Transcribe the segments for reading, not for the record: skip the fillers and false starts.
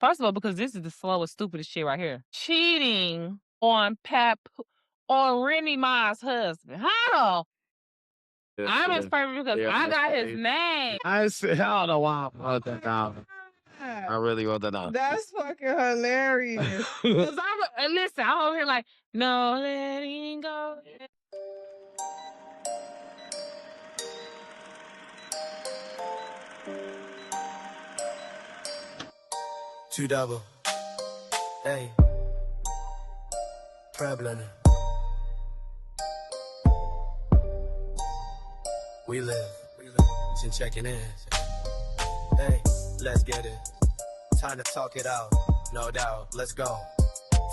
First of all, because this is the slowest, stupidest shit right here. Cheating on on Remy Ma's husband. How the I'm his favorite because Yeah, I that's got his crazy. name. I don't know why I wrote that down. I really wrote that down. That's fucking hilarious. Cause listen, I'm over here like, no letting go. Two double. Hey. Prevalent. We live. Just checking in. Hey, let's get it. Time to talk it out. No doubt. Let's go.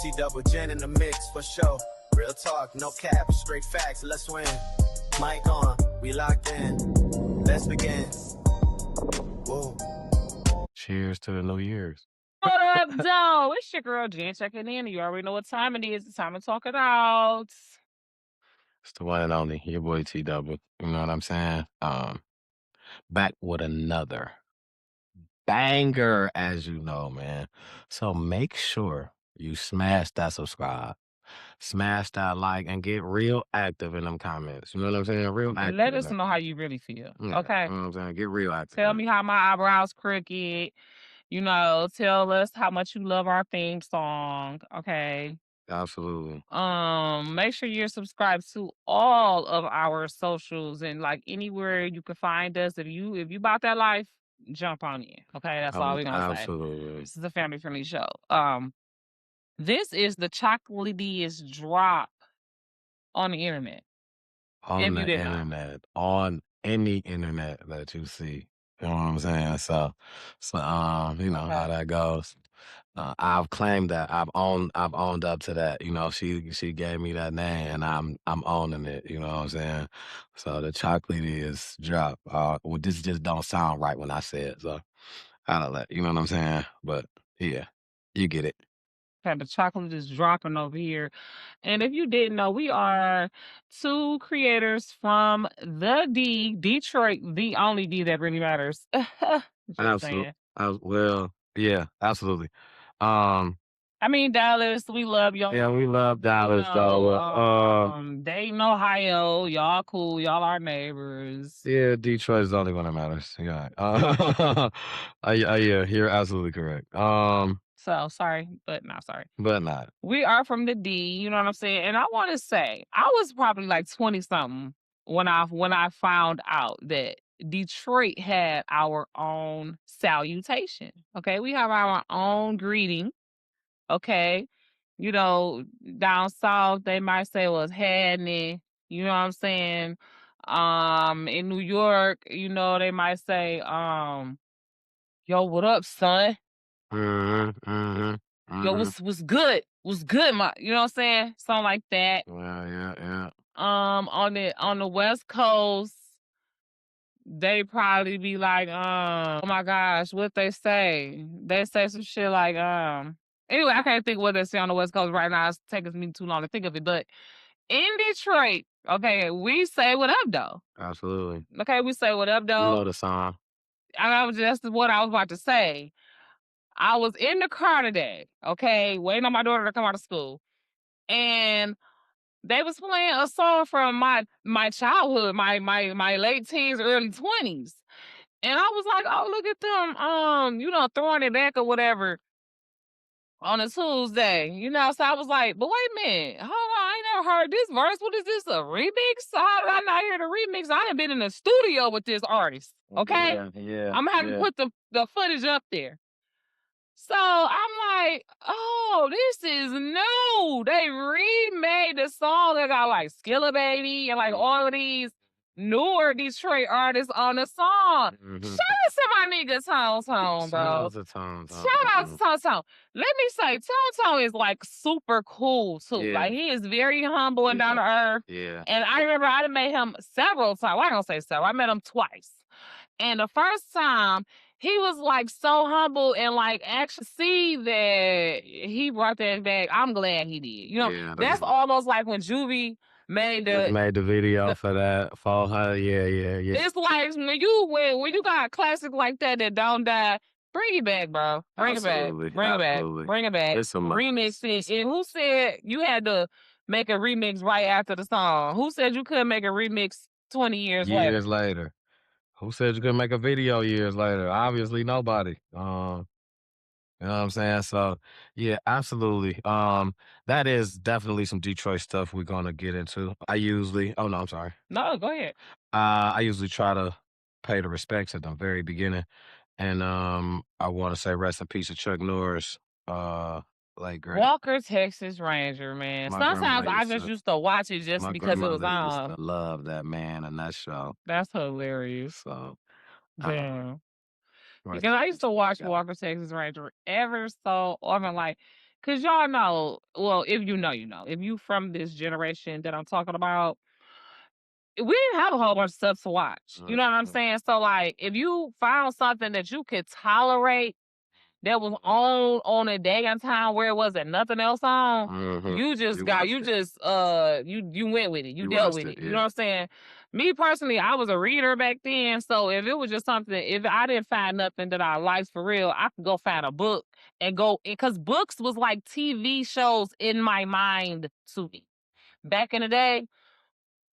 T double Jen in the mix for sure. Real talk, no cap, straight facts. Let's win. Mic on. We locked in. Let's begin. Whoa. Cheers to the New Year's. What up, though? It's your girl Jen checking in. You already know what time it is. It's time to talk it out. It's the one and only, your boy T Double. You know what I'm saying? Back with another banger, as you know, man. So make sure you smash that subscribe, smash that like, and get real active in them comments. You know what I'm saying? Real active. Let us know how you really feel. Yeah, Okay. you know what I'm saying? Get real active. Tell me how my eyebrows crooked. You know, tell us how much you love our theme song. Okay. Absolutely. Make sure you're subscribed to all of our socials and like anywhere you can find us. If you about that life, jump on in. Okay, that's all we're gonna say. Absolutely. This is a family friendly show. This is the chocolatiest drop on the internet. On If you the didn't know. internet, on any internet that you see. You know what I'm saying? So you know how Okay. that goes. I've claimed that. I've owned up to that. You know, she gave me that name and I'm owning it, you know what I'm saying? So the chocolate is drop. Well, this just don't sound right when I say it, so I don't let you know what I'm saying? But yeah, you get it. Okay, the chocolate is dropping over here. And if you didn't know, we are two creators from the D, Detroit, the only D that really matters. Just Absolutely. saying. Well, yeah, absolutely. Um, I mean, Dallas, we love y'all. yeah, we love Dallas though. Dayton, Ohio, y'all cool. Y'all our neighbors. Yeah, Detroit is the only one that matters. Yeah. Yeah, you're absolutely correct. So sorry, but not sorry. But not. We are from the D, you know what I'm saying? And I want to say, I was probably like 20 something when I found out that Detroit had our own salutation. Okay, we have our own greeting. Okay, you know, down south they might say was Hadney. You know what I'm saying? In New York, you know, they might say, yo, what up, son? Yo, what's good? What's good, my you know what I'm saying? Something like that. Yeah. On the West Coast, they probably be like, oh my gosh, what they say? They say some shit like, anyway, I can't think what they say on the West Coast right now. It's taking me too long to think of it. But in Detroit, okay, we say what up though. Absolutely. Okay, we say what up You though. know the song. That's what I was about to say. I was in the car today, okay, waiting on my daughter to come out of school. And they was playing a song from my childhood, my late teens, early 20s. And I was like, oh, look at them, you know, throwing it back or whatever on a Tuesday. You know, so I was like, but wait a minute, hold on, I ain't never heard this verse. What is this? A remix? How did I not hear the remix? I done been in the studio with this artist. Okay. Yeah. I'm gonna have to put the footage up there. So I'm like, oh, this is new. They remade the song. They got like Skilla Baby and like all of these newer Detroit artists on the song. Shout out to my nigga Tone Tone, bro. Shout out to Tone Tone. Shout out to Tone Tone. Let me say, Tone Tone is like super cool too. Yeah. Like he is very humble and down to earth. Yeah. And I remember I done met him several times. Well, I don't say several. I met him twice. And the first time, he was like so humble and like actually see that he brought that back. I'm glad he did. You know, Yeah, that's almost like when Juvie made the video for that for her. Yeah. It's like when you got a classic like that don't die. Bring it back, bro. Bring it back. Absolutely, Bring it back. absolutely. Bring it back. It's a Remix it. And who said you had to make a remix right after the song? Who said you couldn't make a remix 20 years later? years later. Who said you couldn't make a video years later? Obviously nobody. You know what I'm saying? So yeah, absolutely. That is definitely some Detroit stuff we're gonna get into. Oh no, I'm sorry. No, go ahead. I usually try to pay the respects at the very beginning. And I want to say rest in peace to Chuck Norris, like great. Walker, Texas Ranger, man. My Sometimes grandma I used just to- used to watch it just My because it was grandmother used on. to love that man and that show. That's hilarious. So Damn. rest Because I in used to peace, watch yeah. Walker, Texas Ranger ever so often, like, because y'all know, well, if you know, you know. If you from this generation that I'm talking about, we didn't have a whole bunch of stuff to watch. You know what I'm Mhm. saying? So, like, if you found something that you could tolerate that was on a day and time where it wasn't nothing else on, Mhm. you just You got watched you it. just you went with it. You You dealt watched with it, it. You yeah. know what I'm saying? Me personally, I was a reader back then. So if it was just something, if I didn't find nothing that I liked for real, I could go find a book and go, because books was like TV shows in my mind to me. Back in the day,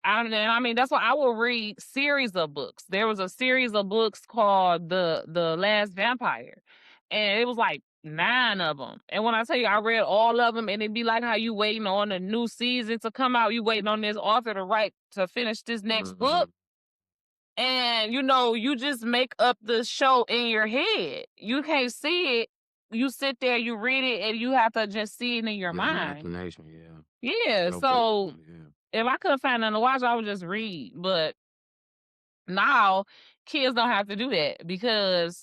I mean, that's why I will read series of books. There was a series of books called The Last Vampire, and it was like 9 of them. And when I tell you, I read all of them, and it'd be like how you waiting on a new season to come out. You waiting on this author to finish this next book, and you know, you just make up the show in your head. You can't see it. You sit there, you read it, and you have to just see it in your Your mind. imagination, yeah. Yeah, No so put- yeah. if I couldn't find nothing to watch, I would just read. But now kids don't have to do that because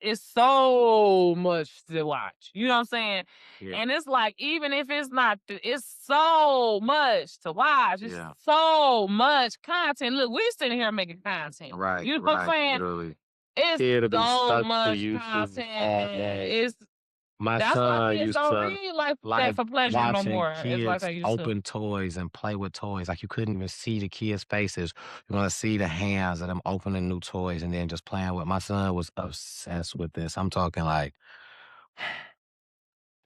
it's so much to watch. You know what I'm saying? Yeah. And it's like, even if it's not, it's so much to watch. It's Yeah. so much content. Look, we're sitting here making content. Right. You know what I'm right. saying? Literally. It's Kid will be so stuck to much YouTube all content. day. It's My that's why son kids used don't to read like that like for pleasure no watching more. It's like kids they used to. open toys and play with toys. Like you couldn't even see the kids' faces. You want to see the hands of them opening new toys and then just playing with. My son was obsessed with this. I'm talking like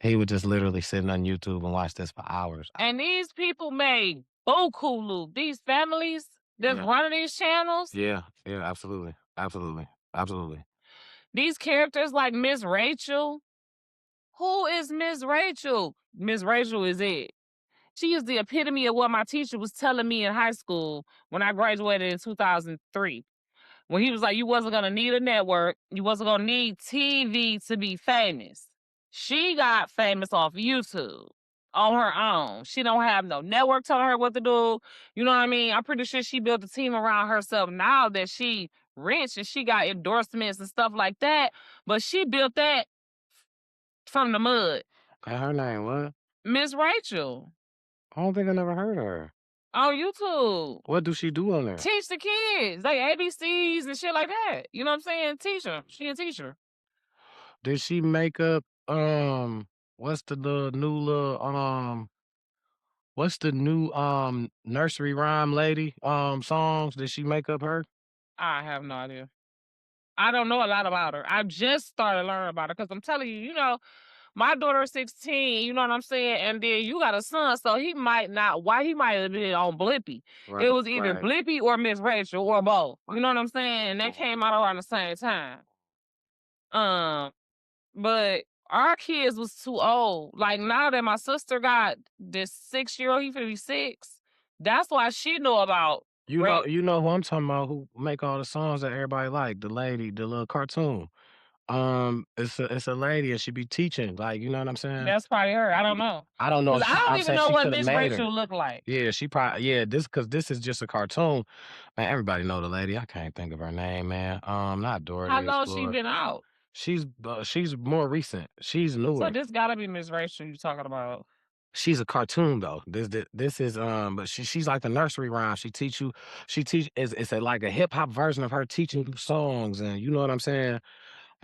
he would just literally sit on YouTube and watch this for hours. And these people made boku loot. These families that's Yeah. running these channels, Yeah, yeah, absolutely, absolutely, absolutely. these characters like Miss Rachel. Who is Miss Rachel? Miss Rachel is it. She is the epitome of what my teacher was telling me in high school when I graduated in 2003. When he was like, you wasn't gonna need a network, you wasn't gonna need TV to be famous. She got famous off YouTube on her own. She don't have no network telling her what to do. You know what I mean? I'm pretty sure she built a team around herself now that she rich and she got endorsements and stuff like that. But she built that from the mud. And her name what? Miss Rachel I don't think I never heard of her. on YouTube. What do she do on there? Teach the kids, like ABCs and shit like that. You know what I'm saying? Teach them. She a teacher. Did she make up what's the what's the new nursery rhyme lady songs? Did she make up her? I have no idea. I don't know a lot about her. I just started learning about her because I'm telling you, you know, my daughter is 16, you know what I'm saying? And then you got a son, so he might not, why he might have been on Blippi. Right. It was either right. Blippi or Miss Rachel or both. You know what I'm saying? And they Right. came out around the same time. But our kids was too old. Like now that my sister got this 6-year-old, he finna be 6. That's why she know about. You Right. know who I'm talking about who make all the songs that everybody like, the lady, the little cartoon. It's a lady and she be teaching, like, you know what I'm saying? That's probably her. I don't know. I don't know. 'Cause I don't I'm even saying know she what coulda Miss made her. Rachel looked like. Yeah, she probably because this is just a cartoon. Man, everybody know the lady. I can't think of her name, man. Not Dora How the long she Explorer. been out? She's more recent. She's So newer. this gotta be Miss Rachel you talking about. She's a cartoon though. This is but she's like the nursery rhyme. She teach it's like a hip hop version of her teaching you songs, and you know what I'm saying?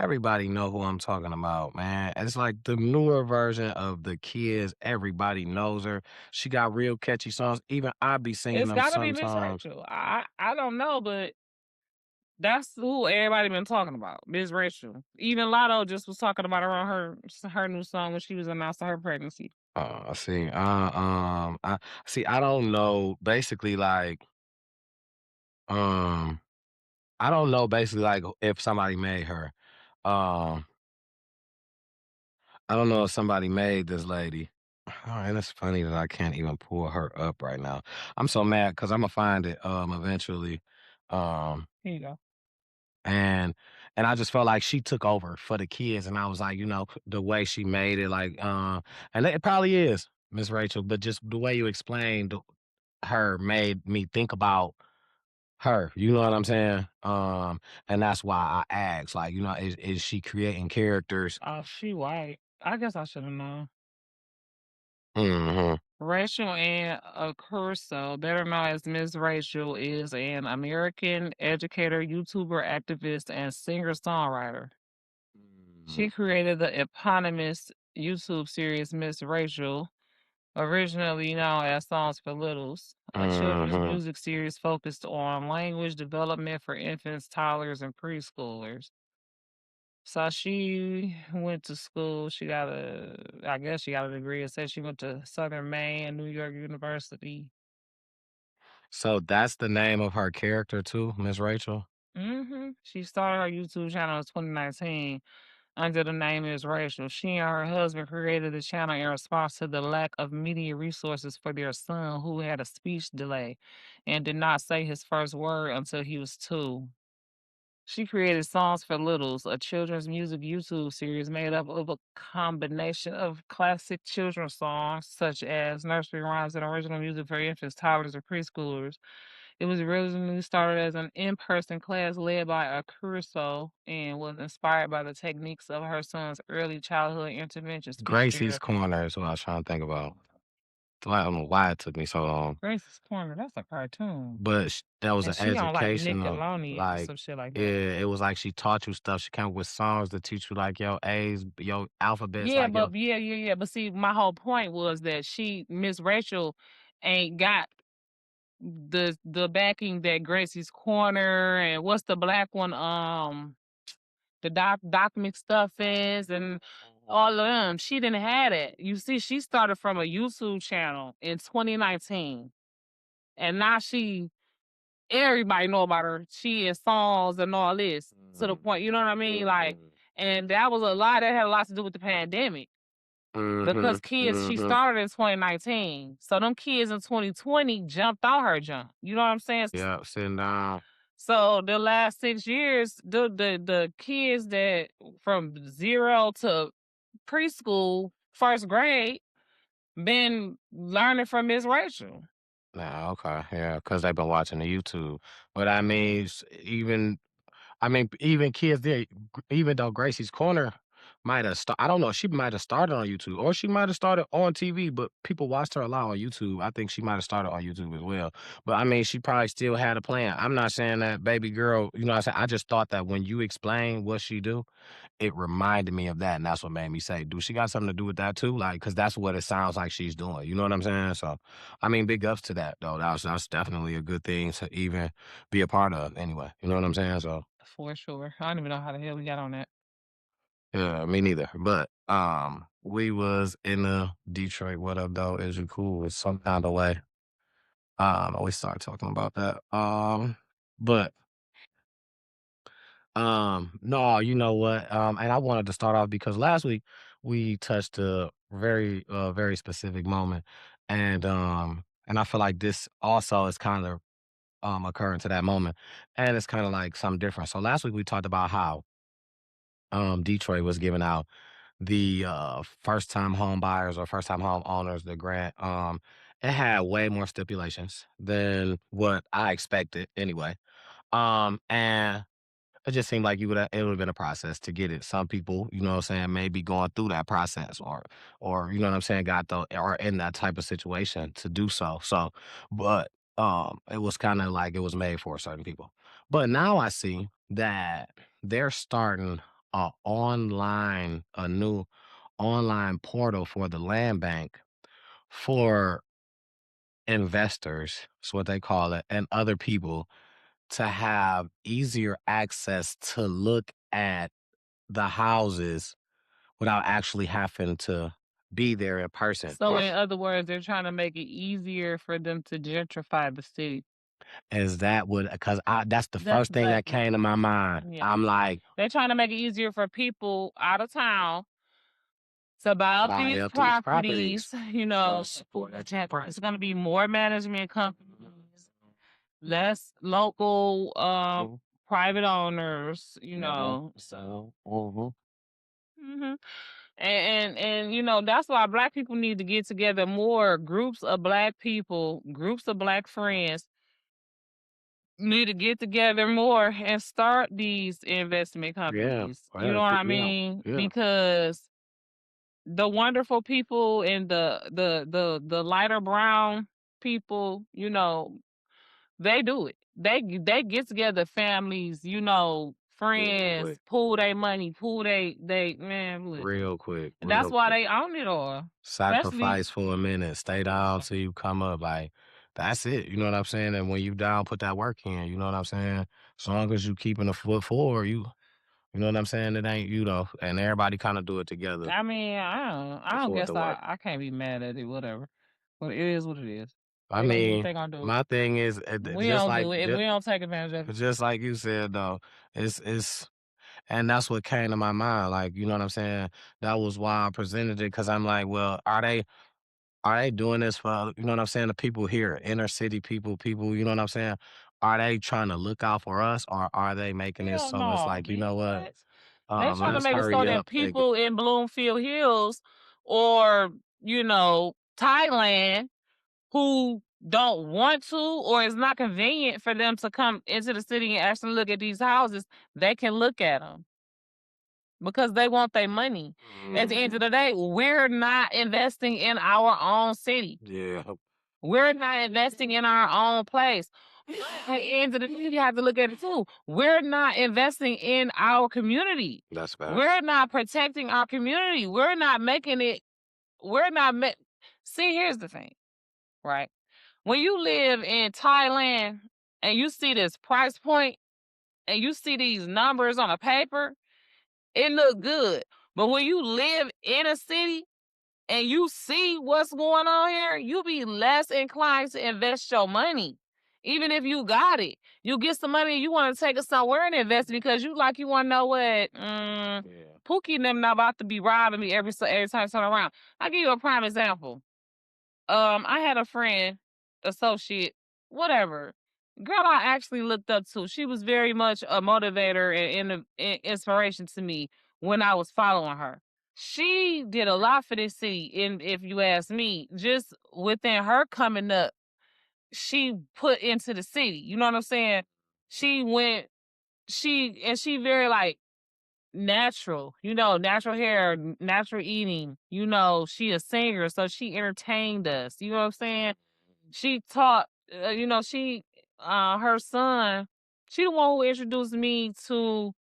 Everybody know who I'm talking about, man. It's like the newer version of the kids. Everybody knows her. She got real catchy songs. Even I be singing It's them gotta be Miss sometimes. Rachel. I don't know, but That's who everybody been talking about, Miss Rachel. Even Lotto just was talking about her on her new song when she was announcing her pregnancy. I see. I see. I don't know. Basically, like, um, I don't know. Basically, like, if somebody made her. Um, I don't know if somebody made this lady. And it's funny that I can't even pull her up right now. I'm so mad because I'm gonna find it eventually. Um, Here you go. and I just felt like she took over for the kids, and I was like, the way she made it, like, and it probably is Miss Rachel, but just the way you explained her made me think about her. You know what I'm saying? And that's why I asked, like, is she creating characters? Oh, she white. I guess I should have known. Hmm. Rachel Ann Curso, better known as Miss Rachel, is an American educator, YouTuber, activist, and singer-songwriter. She created the eponymous YouTube series Miss Rachel, originally known as Songs for Littles, a children's Hmm. music series focused on language development for infants, toddlers, and preschoolers. So she went to school. I guess she got a degree. It says she went to Southern Maine and New York University. So that's the name of her character too, Miss Rachel. She started her YouTube channel in 2019 under the name Miss Rachel. She and her husband created the channel in response to the lack of media resources for their son, who had a speech delay and did not say his first word until he was 2. She created Songs for Littles, a children's music YouTube series made up of a combination of classic children's songs, such as nursery rhymes and original music for infants, toddlers, and preschoolers. It was originally started as an in-person class led by a Curso and was inspired by the techniques of her son's early childhood intervention speech Gracie's therapy. Corner is what I was trying to think about. So I don't know why it took me so long, Grace's Corner, that's a cartoon. but that was And an she on like educational, Nickelodeon or like, some shit like that. it was like she taught you stuff. She came up with songs to teach you like your A's, your alphabets, Yeah, like your. but yeah. But see, my whole point was that Miss Rachel, ain't got the backing that Gracie's Corner and what's the black one, the Doc McStuffins and all of them. She didn't have it. You see, she started from a YouTube channel in 2019, and now everybody know about her. She in songs and all this to the point. You know what I mean? Like, and that was a lot. That had a lot to do with the pandemic. Mm-hmm. Because kids, she Mm-hmm. started in 2019. So them kids in 2020 jumped out her jump. You know what I'm saying? Yeah, sitting down. So the last 6 years, the kids that from 0 to preschool, first grade, been learning from Miss Rachel. Nah, okay, yeah, because they've been watching the YouTube. But I mean, even kids there, even though Gracie's Corner might have I don't know, she might have started on YouTube or she might have started on TV, but people watched her a lot on YouTube. I think she might have started on YouTube as well. But I mean, she probably still had a plan. I'm not saying that baby girl, what I'm saying? I just thought that when you explain what she do, it reminded me of that. And that's what made me say, do she got something to do with that too? Like, because that's what it sounds like she's doing. You know what I'm saying? So, I mean, big ups to that, though. That's definitely a good thing to even be a part of anyway. You know what I'm saying? So, For sure. I don't even know how the hell we got on that. yeah, me neither. But we was in the Detroit. What up, though? Is you cool? It's some kind of way. We started talking about that. But no, you know what? And I wanted to start off because last week we touched a very specific moment, and I feel like this also is kind of occurring to that moment, and it's kind of like something different. So last week we talked about how Detroit was giving out the first time home buyers or first time home owners the grant. It had way more stipulations than what I expected anyway. And it just seemed like it would have been a process to get it. Some people, you know what I'm saying, may be going through that process or you know what I'm saying, got the or in that type of situation to do so. So, but it was kind of like it was made for certain people. But now I see that they're starting a new online portal for the land bank for investors, that's what they call it, and other people to have easier access to look at the houses without actually having to be there in person. So in other words, they're trying to make it easier for them to gentrify the city. Is that what? Because that's the That's first thing that exactly. came to my mind. Yeah. I'm like, They're trying to make it easier for people out of town to buy up buy these up these properties. properties, you know, for the it's going to be more management companies, less local Mhm, private owners, you mhm, know. So, mhm. hmm and you know, that's why Black people need to get together more. Groups of Black people, groups of Black friends need to get together more and start these investment Yeah, companies. You yeah, know what I yeah, mean? yeah. Because the wonderful people and the lighter brown people, you know, they do it. They get together, families, you know, Real friends, quick, pool their money, pool they man, listen. real quick, That's real why quick. they own it all. Especially Sacrifice for a minute, stay down till you come up. Like that's it. You know what I'm saying? And when you down, put that work in. You know what I'm saying? As long as you keeping a foot forward, you know what I'm saying? It ain't and everybody kind of do it together I mean, I don't for it guess to work. I can't be mad at it, whatever. But it is what it is. I They gonna do what mean, they gonna do. my thing is We don't do it. We don't take advantage of it. just like you said though, it's and that's what came to my mind. Like you know what I'm saying? That was why I presented it because I'm like, well, are they doing this for, you know what I'm saying, the people here, inner city people, you know what I'm saying? Are they trying to look out for us or are they making it Hell so it's no, like, you know what? They trying to Let's make it so hurry that up. people in Bloomfield Hills or, you know, Thailand who don't want to or it's not convenient for them to come into the city and actually look at these houses, they can look at them because they want their money. At the end of the day, we're not investing in our own city. Yeah, We're not investing in our own place. At the end of the day, you have to look at it too. We're not investing in our community. that's bad. We're not protecting our community. We're not making it. We're not. See, here's the thing, right? When you live in Thailand and you see this price point and you see these numbers on a paper, it look good. But when you live in a city and you see what's going on here, you be less inclined to invest your money. Even if you got it, you get some money and you want to take it somewhere and invest because you want to know what Yeah. Pookie and them not about to be robbing me every time I turn around. I'll give you a prime example. I had a friend, associate, whatever. Girl, I actually looked up to. She was very much a motivator and inspiration to me when I was following her. She did a lot for this city, and if you ask me, just within her coming up, she put into the city. You know what I'm saying? She went, she very like natural, you know, natural hair, natural eating. You know, she a singer, so she entertained us. You know what I'm saying? She taught, you know, her son, she the one who introduced me to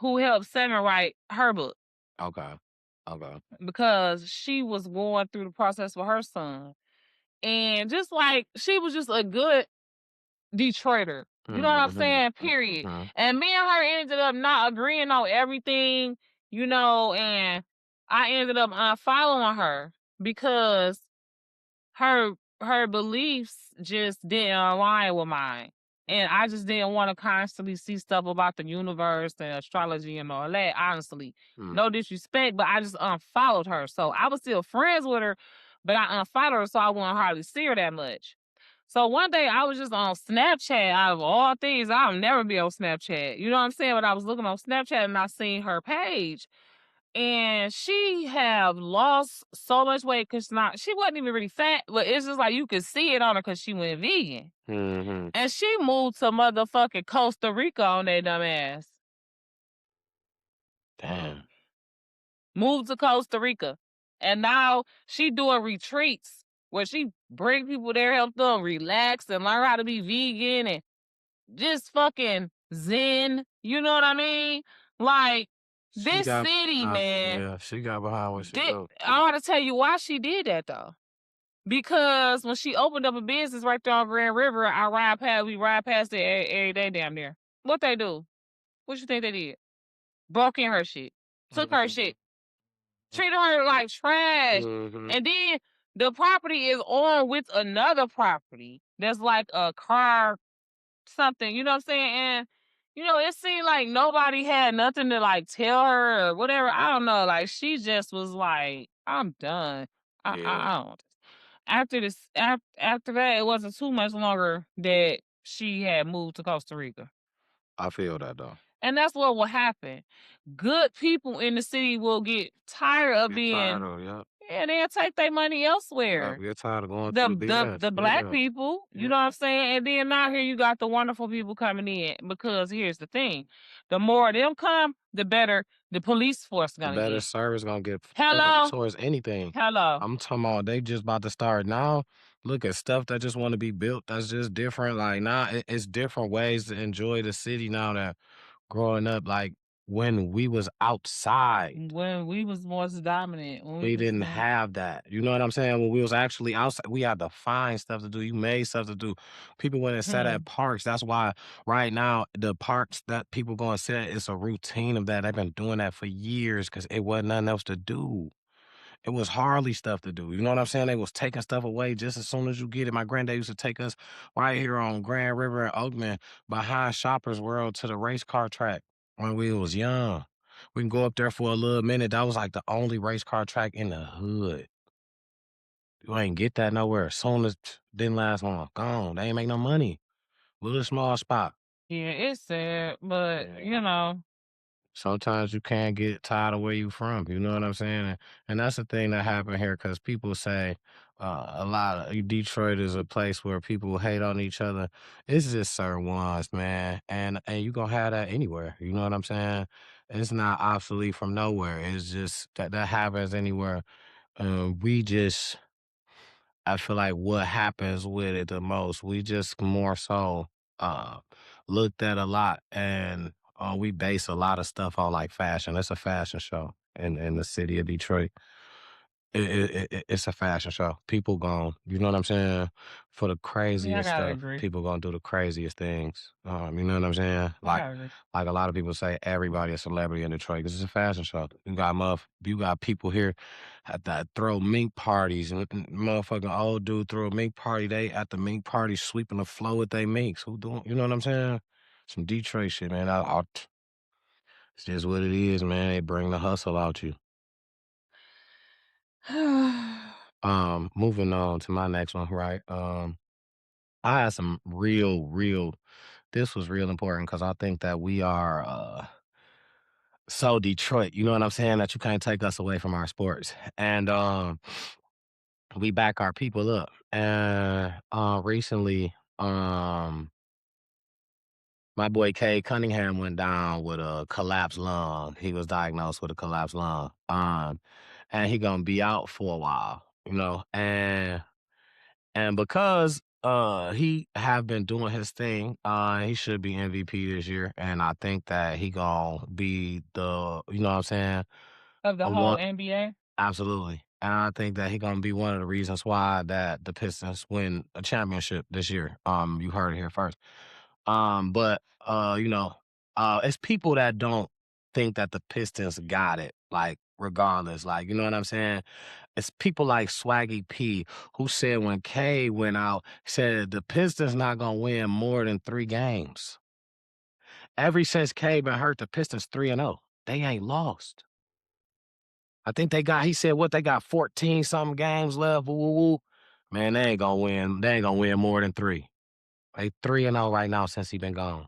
who helped Seven write her book Okay. Okay. because she was going through the process with her son. And just like, she was just a good Detroiter. You know what I'm saying? Period. And me and her ended up not agreeing on everything, you know, and I ended up unfollowing her because her beliefs just didn't align with mine. And I just didn't want to constantly see stuff about the universe and astrology and all that, honestly. No disrespect, but I just unfollowed her. So I was still friends with her, but I unfollowed her so I wouldn't hardly see her that much. So one day I was just on Snapchat. Out of all things, I'll never be on Snapchat. You know what I'm saying? But I was looking on Snapchat and I seen her page. And she have lost so much weight because she wasn't even really fat, but it's just like you could see it on her because she went vegan. Mm-hmm. And she moved to motherfucking Costa Rica on that dumb ass. Damn. Moved to Costa Rica. And now she doing retreats where she bring people there, help them relax and learn how to be vegan and just fucking zen. You know what I mean? Like, this city, man. Yeah, she got behind what she do. I want to tell you why she did that, though. Because when she opened up a business right there on Grand River, we ride past it every day damn near. What they do? What you think they did? Broke in her shit. Took her shit. Treated her like trash. Mhm. And then the property is on with another property that's like a car something, you know what I'm saying? And it seemed like nobody had nothing to like tell her or whatever. I don't know. Like she just was like, I'm done. Yeah, I don't. After that, it wasn't too much longer that she had moved to Costa Rica. I feel that though. And that's what will happen. Good people in the city will get tired of Get tired being, of yeah. and they'll take their money Yeah, elsewhere. get tired of going The through the BS. the black Yeah. people, you Yeah. know what I'm saying? And then now here you got the wonderful people coming in, because here's the thing. The more of them come, the better the police force The gonna better get. service gonna get Hello? towards anything. Hello. I'm talking about they just about to start now. Look at stuff that just want to be built. That's just different. Like now, it's different ways to enjoy the city now that growing up. Like when we was outside, When we was more dominant, when we we was didn't young. have that. You know what I'm saying? When we was actually outside, we had to find stuff to do. You made stuff to do. People went and sat Hmm. at parks. That's why right now the parks that people go and sit at, it's a routine of that. They've been doing that for years because it wasn't nothing else to do. It was hardly stuff to do. You know what I'm saying? They was taking stuff away just as soon as you get it. My granddad used to take us right here on Grand River in Oakman behind Shoppers World to the race car track when we was young. We can go up there for a little minute. That was like the only race car track in the hood. You ain't get that nowhere. As soon as didn't last long. Gone. They ain't make no money. Little small spot. Yeah, it's sad, but Yeah. Sometimes you can't get tired of where you from. You know what I'm saying? And that's the thing that happened here because people say a lot of Detroit is a place where people hate on each other. It's just certain ones, man. And you gonna have that anywhere. You know what I'm saying? It's not obsolete from nowhere. It's just that happens anywhere. We just I feel like what happens with it the most, we just more so uh looked at a lot and we base a lot of stuff on like fashion. It's a fashion show in the city of Detroit. It's a fashion show. People gon' you know what I'm saying? For the yeah, I craziest gotta stuff, agree. people gonna do the craziest things. You know what I'm saying? I gotta agree. Like a lot of people say, everybody a celebrity in Detroit because it's a fashion show. You got people here that throw mink parties and motherfucking old dude throw a mink party. They at the mink party sweeping the floor with they minks. Who doing? You know what I'm saying? Some Detroit shit, man. It's just what it is, man. They bring the hustle out you. Moving on to my next one, right? I had some this was real important because I think that we are so Detroit, you know what I'm saying, that you can't take us away from our sports. And we back our people up. And recently, my boy Kay Cunningham went down with a collapsed lung. He was diagnosed with a collapsed lung. And he gonna be out for a while, you know. And because he have been doing his thing, he should be MVP this year. And I think that he gonna be the you know what I'm saying? Of the A whole one NBA. absolutely. And I think that he gonna be one of the reasons why that the Pistons win a championship this year. You heard it here first. But it's people that don't think that the Pistons got it, like regardless. Like, you know what I'm saying? It's people like Swaggy P who said when K went out, said the Pistons not gonna win more than 3 games. Ever since K been hurt, the Pistons 3-0. They ain't lost. I think he said what they got 14 something games left. Woo, woo, woo. Man, they ain't gonna win. They ain't gonna win more than 3. They 3-0 right now since he been gone.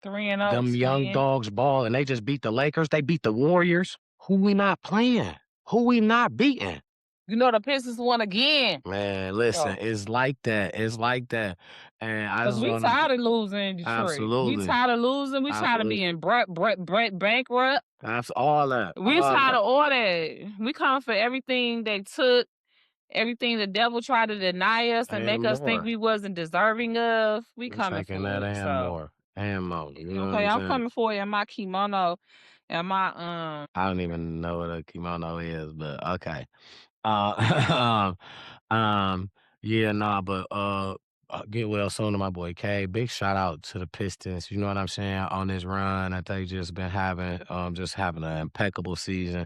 3-0. Them young dogs ball and they just beat the Lakers. They beat the Warriors. Who we not playing? Who we not beating? You know the Pistons won again. Man, listen, it's like that. It's like that. And I Because just we want tired to of losing in Detroit. We absolutely. tired of losing. We tired of Absolutely. being bankrupt. That's all that. We all tired that. of all that. We come for everything they took, everything the devil tried to deny us and make And us think more. we wasn't deserving of. We I'm coming taking for that it. and So more. And more. You know what okay, I'm I'm saying? coming for you in my kimono. And my I don't even know what a kimono is, but okay. Uh, um, yeah, nah, but get well soon to my boy K. Big shout out to the Pistons. You know what I'm saying on this run that they just having an impeccable season.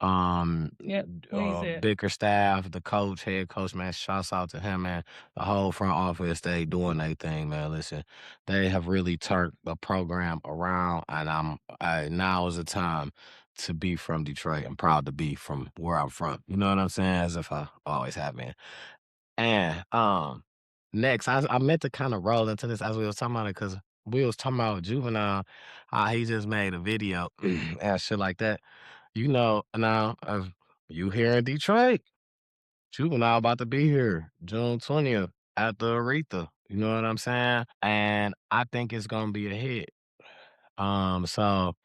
Yep, please it. Bickerstaff, the coach, head coach, man, shouts out to him, man. The whole front office, they doing their thing, man. Listen, they have really turned the program around, and now is the time to be from Detroit. I'm proud to be from where I'm from. You know what I'm saying? As if I always have been. And next, I meant to kind of roll into this as we was talking about it because we was talking about Juvenile, how he just made a video and shit like that. You know, now if you here in Detroit, Juvenile about to be here June 20th at the Aretha. You know what I'm saying? And I think it's gonna be a hit. So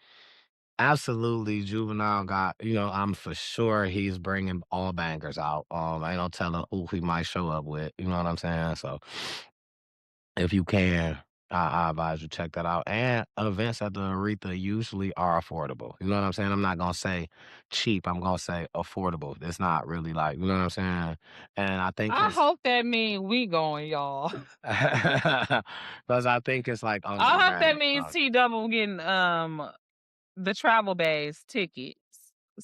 absolutely, Juvenile got, I'm for sure he's bringing all bangers out. Ain't no telling who he might show up with. You know what I'm saying? So if you can, I advise you check that out. And events at the Aretha usually are affordable. You know what I'm saying? I'm not gonna say cheap. I'm gonna say affordable. It's not really like, you know what I'm saying? And I think I it's hope that mean we going, y'all. because I think it's like on I hope that demand. means T Double getting the travel base tickets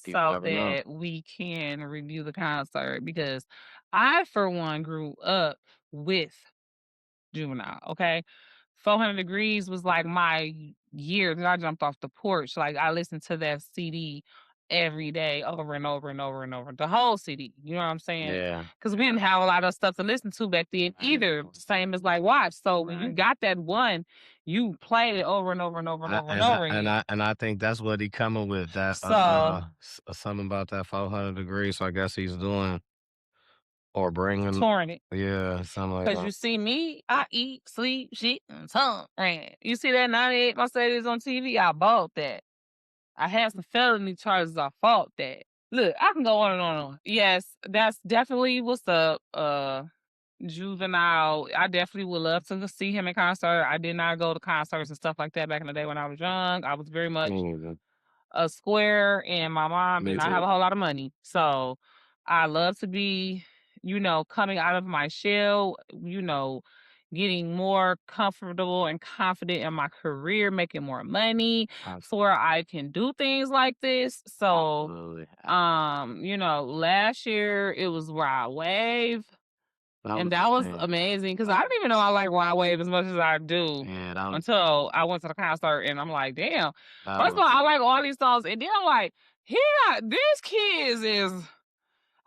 You so never know. that we can review the concert because I for one grew up with Juvenile, okay? 400 Degrees was like my year that I jumped off the porch. Like I listened to that CD every day over and over and over and over. The whole CD, you know what I'm saying? Yeah. Because we didn't have a lot of stuff to listen to back then either, same as like watch. So when you got that one, you played it over and over and over and over and over again. And I think that's what he coming with. That So something about that 400 degrees. So I guess he's doing or bringing. touring it. Yeah, something like Because that. you see me, I eat, sleep, shit, and tongue. Right. You see that 98 Mercedes on TV? I bought that. I had some felony charges. I fought that. Look, I can go on and on and on. Yes, that's definitely what's up. Juvenile. I definitely would love to see him in concert. I did not go to concerts and stuff like that back in the day when I was young. I was very much Me neither. a square, and my mom Me did not have too. a whole lot of money. So I love to be, coming out of my shell, getting more comfortable and confident in my career, making more money so where I can do things like this. So Absolutely. last year it was Rod Wave. And that was insane. amazing because I didn't even know I like Rod Wave as much as I do Yeah, that was until I went to the concert and I'm like, damn. that First of was all, I like all these songs, and then I'm like, these kids is.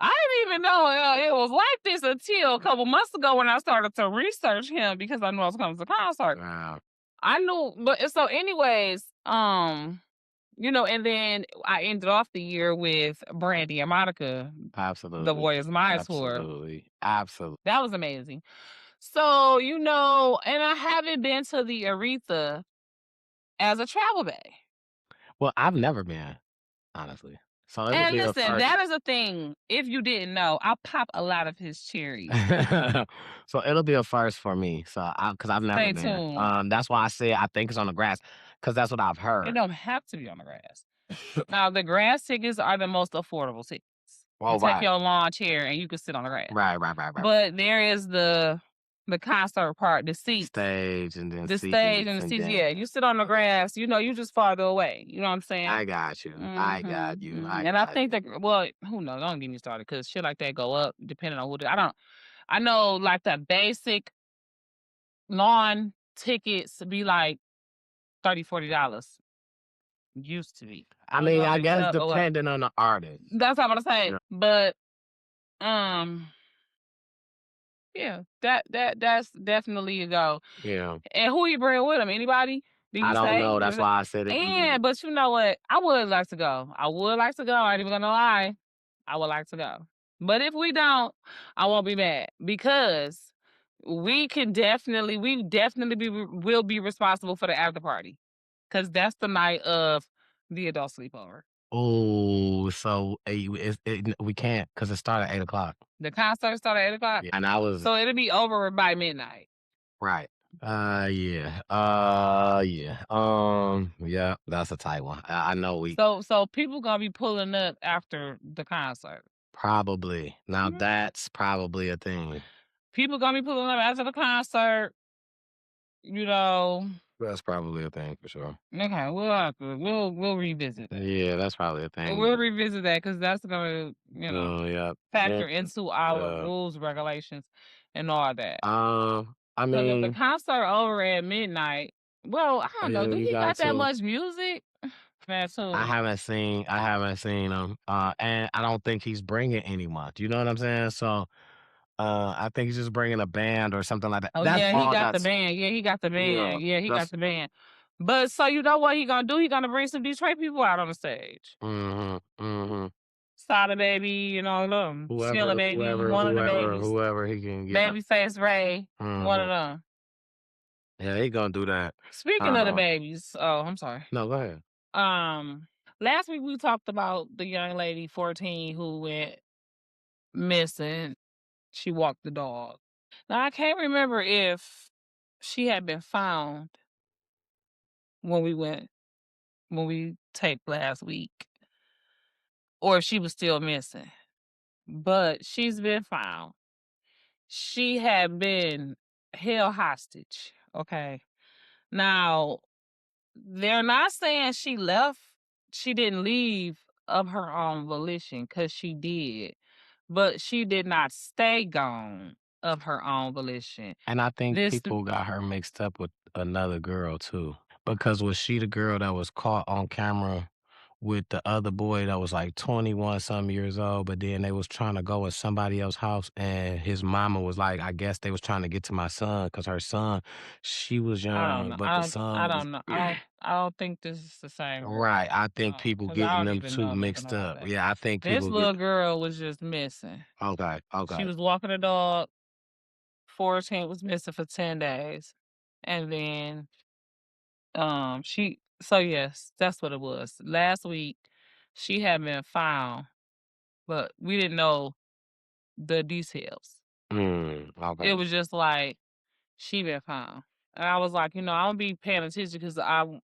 I didn't even know it was like this until a couple months ago when I started to research him because I knew I was coming to the concert. wow. I knew, but so anyways, and then I ended off the year with Brandy and Monica, Absolutely. the Boy Is Mine tour. Absolutely. That was amazing. So, and I haven't been to the Aretha as a travel bay. Well, I've never been, honestly. So it'll And be a listen, first. that is a thing. If you didn't know, I pop a lot of his cherries. So it'll be a first for me. So because I've never Stay been. tuned. That's why I said I think it's on the grass because that's what I've It heard. don't have to be on the grass. Now, the grass tickets are the most affordable tickets. Well, You take right. your lawn chair and you can sit on the grass. Right. But there is the concert part, the seats. Stage and then The seats stage and the seats, then- yeah. You sit on the grass, you just farther away. You know what I'm saying? I got you. I got you. Mhm. And I think that, well, who knows? Don't get me started because shit like that go up depending on who. I know like the basic lawn tickets be like $30, $40. Used to be. I mean, I guess up or what. depending on the artist. That's what I'm gonna say. Yeah. But yeah, that's definitely a go. Yeah. And who you bring with him? Anybody? Did I you don't say? know. That's why I said it. And but you know what? I would like to go. I ain't even gonna lie. I would like to go. But if we don't, I won't be mad because we definitely will be responsible for the after party because that's the night of the adult sleepover. Oh, so we can't because it started at 8:00. The concert started at 8:00. Yeah, and I was So it'll be over by midnight. right. Yeah. Yeah, that's a tight one. I know we So people gonna be pulling up after the concert. probably. Now Mhm. that's probably a thing. People gonna be pulling up after the concert. You know. That's probably a thing for sure. Okay, we'll revisit that. Yeah, that's probably a thing. We'll revisit that because that's gonna, Yeah. factor into our Uh, rules, regulations, and all that. I Because if the mean, concert over at midnight, well, I don't know. yeah, Do you he got got that to. much music? That I too. haven't seen him. And I don't think he's bringing anyone. Do you know what I'm saying? So, I think he's just bringing a band or something like that. Oh That's yeah, he all got the that's band. Yeah, he got the yeah. band. Yeah, he got That's the band. But so you know what he gonna do? He gonna bring some Detroit people out on the stage. mm-hmm. Sada Baby, them. Sheila Baby, one of the babies. Whoever he can get. Babyface Ray, one of Mhm. them. Yeah, he gonna do that. Speaking of the babies, oh, I'm sorry. No, go ahead. Last week we talked about the young lady, 14, who went missing. She walked the dog. Now I can't remember if she had been found when we taped last week, or if she was still missing. But she's been found. She had been held hostage. Okay. Now, they're not saying she left. She didn't leave of her own volition, because she did. But she did not stay gone of her own volition. And I think This people got her mixed up with another girl too. Because was she the girl that was caught on camera with the other boy that was like 21 some years old, but then they was trying to go in somebody else's house and his mama was like, I guess they was trying to get to my son because her son, she was I don't young, know. but the son I was don't know. I don't think this is the same girl. right. I think people 'Cause I getting don't them even two know nothing mixed about up. that. Yeah, I think This people little get girl was just missing. okay. She was walking the dog. 14 was missing for 10 days. And then yes, that's what it was. Last week she had been found, but we didn't know the details. It Okay. was just like she been found. And I was like, I don't be paying attention because I'm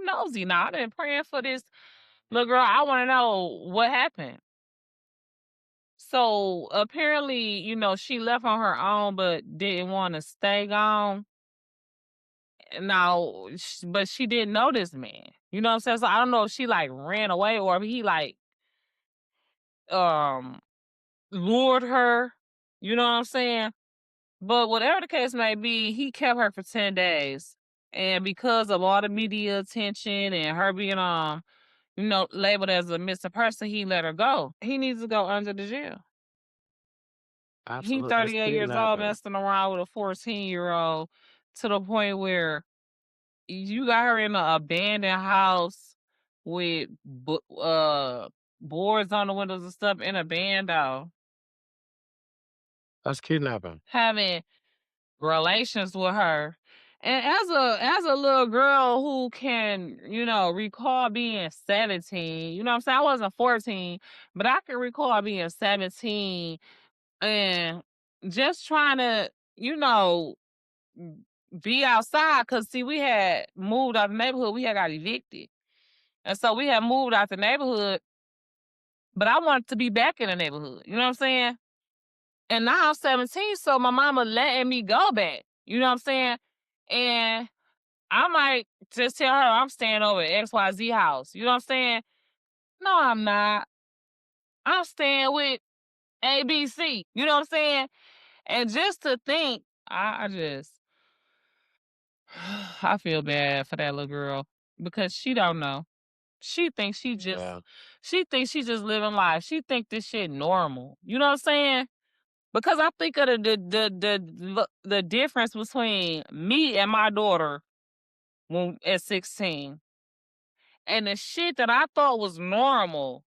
nosy now. I've been praying for this little girl. I want to know what happened. So apparently, she left on her own, but didn't want to stay gone. Now, but she didn't know this man. You know what I'm saying? So I don't know if she like ran away or if he like um lured her. You know what I'm saying? But whatever the case may be, he kept her for 10 days. And because of all the media attention and her being labeled as a missing person, he let her go. He needs to go under the jail. He Absolutely. It's 38 years old, kidnapping. messing around with a 14-year-old to the point where you got her in an abandoned house with boards on the windows and stuff in a bando, That's kidnapping. having relations with her. And as a little girl who can, recall being 17, you know what I'm saying? I wasn't 14, but I can recall being 17 and just trying to, be outside. Cause see, we had moved out the neighborhood. We had got evicted. And so we had moved out the neighborhood, but I wanted to be back in the neighborhood. You know what I'm saying? And now I'm 17, so my mama letting me go back. You know what I'm saying? And I might just tell her I'm staying over at XYZ house. You know what I'm saying? No, I'm not. I'm staying with ABC. You know what I'm saying? And just to think, I just I feel bad for that little girl because she don't know. She thinks Yeah. she thinks she just living life. She think this shit normal. You know what I'm saying? Because I think of the difference between me and my daughter when at 16 and the shit that I thought was normal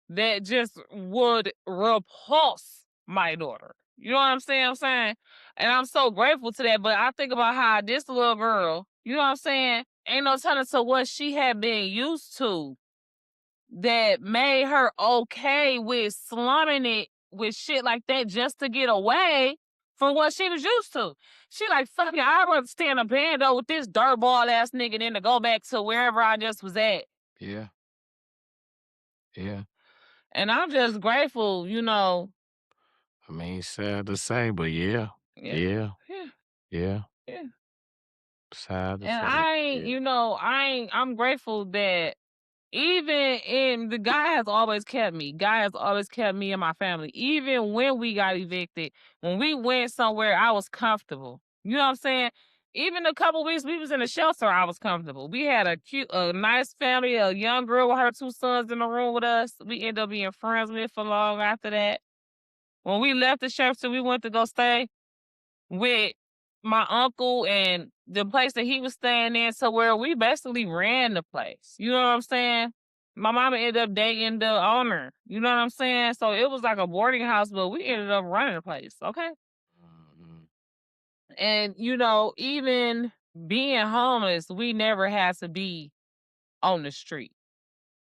that just would repulse my daughter. You know what I'm saying? And I'm so grateful to that. But I think about how this little girl, you know what I'm saying? Ain't no telling to what she had been used to that made her okay with slumming it with shit like that just to get away from what she was used to. She like, fuck it, I'd rather stay in a bando with this dirtball ass nigga than to go back to wherever I just was at. Yeah. Yeah. And I'm just grateful, you know. I mean, sad to say, but yeah. Yeah. Yeah. Yeah. Yeah. Yeah. Sad to And say. I ain't, Yeah. you know, I'm grateful that even in the guy has always kept me. God has always kept me and my family. Even when we got evicted, when we went somewhere, I was comfortable. You know what I'm saying? Even a couple weeks we was in a shelter, I was comfortable. We had a nice family, a young girl with her 2 sons in the room with us. We ended up being friends with for long after that. When we left the shelter, we went to go stay with my uncle and the place that he was staying in, so where we basically ran the place. You know what I'm saying? My mama ended up dating the owner. You know what I'm saying? So it was like a boarding house, but we ended up running the place. Okay. Mhm. And you know, even being homeless, we never had to be on the street.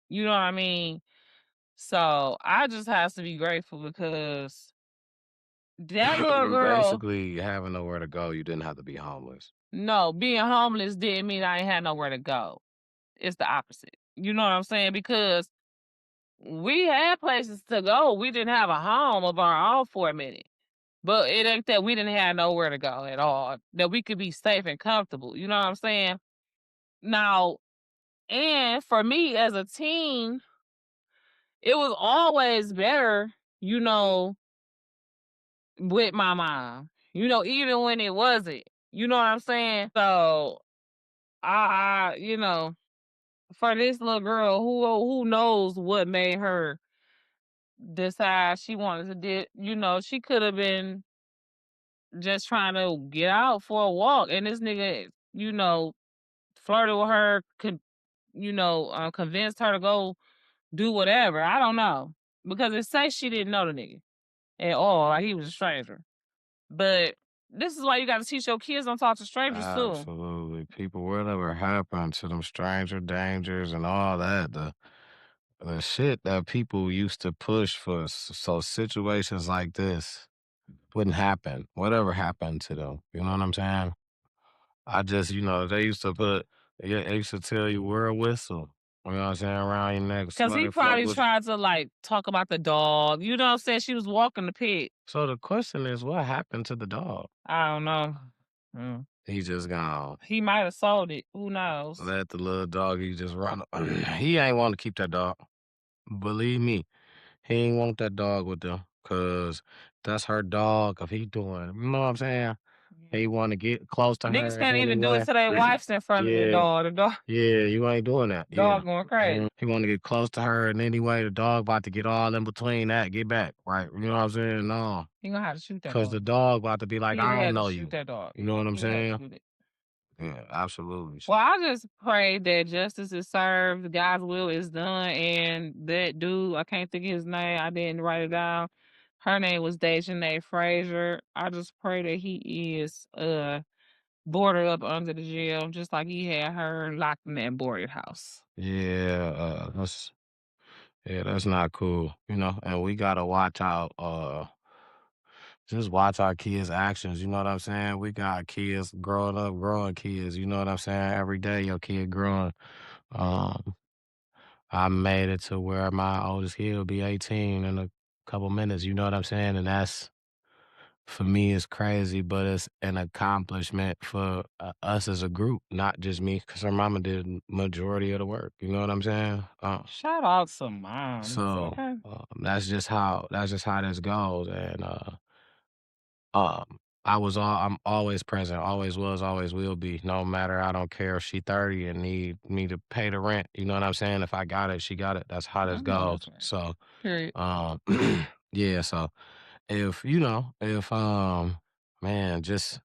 You know what I mean? So I just have to be grateful because that little girl, Basically, having nowhere to go, you didn't have to be homeless. no, being homeless didn't mean I ain't had nowhere to go. It's the opposite. You know what I'm saying? Because we had places to go. We didn't have a home of our own for a minute. But it ain't that we didn't have nowhere to go at all. That we could be safe and comfortable. You know what I'm saying? Now, and for me as a teen, it was always better, you know, with my mom. You know, even when it wasn't. You know what I'm saying? So you know, for this little girl who knows what made her decide she wanted to you know, she could have been just trying to get out for a walk and this nigga, you know, flirted with her, could, you know, convinced her to go do whatever. I don't know. Because it say she didn't know the nigga at all, like he was a stranger. But this is why you gotta teach your kids don't talk to strangers too. Absolutely. People, whatever happened to them stranger dangers and all that, the shit that people used to push for so situations like this wouldn't happen. Whatever happened to them. You know what I'm saying? I just, they used to yeah, they used to tell you wear a whistle. You know what I'm saying? Around your neck. Cause he Somebody fuck probably with. tried to like talk about the dog. You know what I'm saying? She was walking the pit. So the question is, what happened to the dog? I don't know. Mm. He just gone. He might have sold it. Who knows? Let the little doggy just run. He ain't want to keep that dog. Believe me, he ain't want that dog with them. Cause that's her dog. If he doing, you know what I'm saying? He want to get close to Niggas her can't even do it anyway. to their wives in front of the Yeah, dog. The dog, yeah, you ain't doing that. Yeah. dog going crazy. He want to get close to her, and anyway, the dog about to get all in between that. Get back, right? You know what I'm saying? No, He gonna have to shoot that because dog. the dog about to be like, He I would don't have know to you. shoot that dog. You know what I'm He would have to saying? shoot it. Yeah, absolutely. Well, I just pray that justice is served, God's will is done, and that dude, I can't think of his name, I didn't write it down. Her name was Dejanay Frazier. I just pray that he is boarded up under the jail, just like he had her locked in that boarded house. Yeah, that's not cool. And we gotta watch out. Just watch our kids' actions. You know what I'm saying? We got kids growing up, growing kids. You know what I'm saying? Every day, your kid growing. Um, I made it to where my oldest kid will be 18 in a couple minutes. You know what I'm saying? And that's, for me, it's crazy, but it's an accomplishment for us as a group, not just me, because her mama did majority of the work. You know what I'm saying? Shout out to moms. So Okay. that's just how this goes. And I'm always present, always was, always will be. No matter, I don't care if she 30 and need me to pay the rent. You know what I'm saying? If I got it, she got it. That's how I this know goes. that's right. So Period. yeah. So if man, just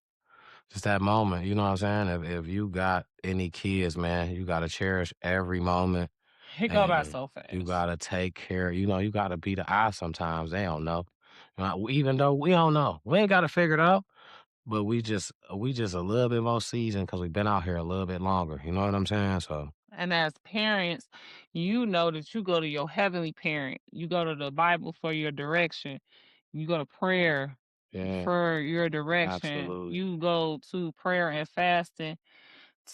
that moment. You know what I'm saying? If you got any kids, man, you gotta cherish every moment. It go by And so fast. you gotta take care. You gotta be the eye sometimes. They don't know. Even though we don't know, we ain't gotta figure it out. But we just a little bit more seasoned because we've been out here a little bit longer. You know what I'm saying? So And as parents, you know that you go to your heavenly parent. You go to the Bible for your direction. You go to prayer Yeah, for your direction. absolutely. You go to prayer and fasting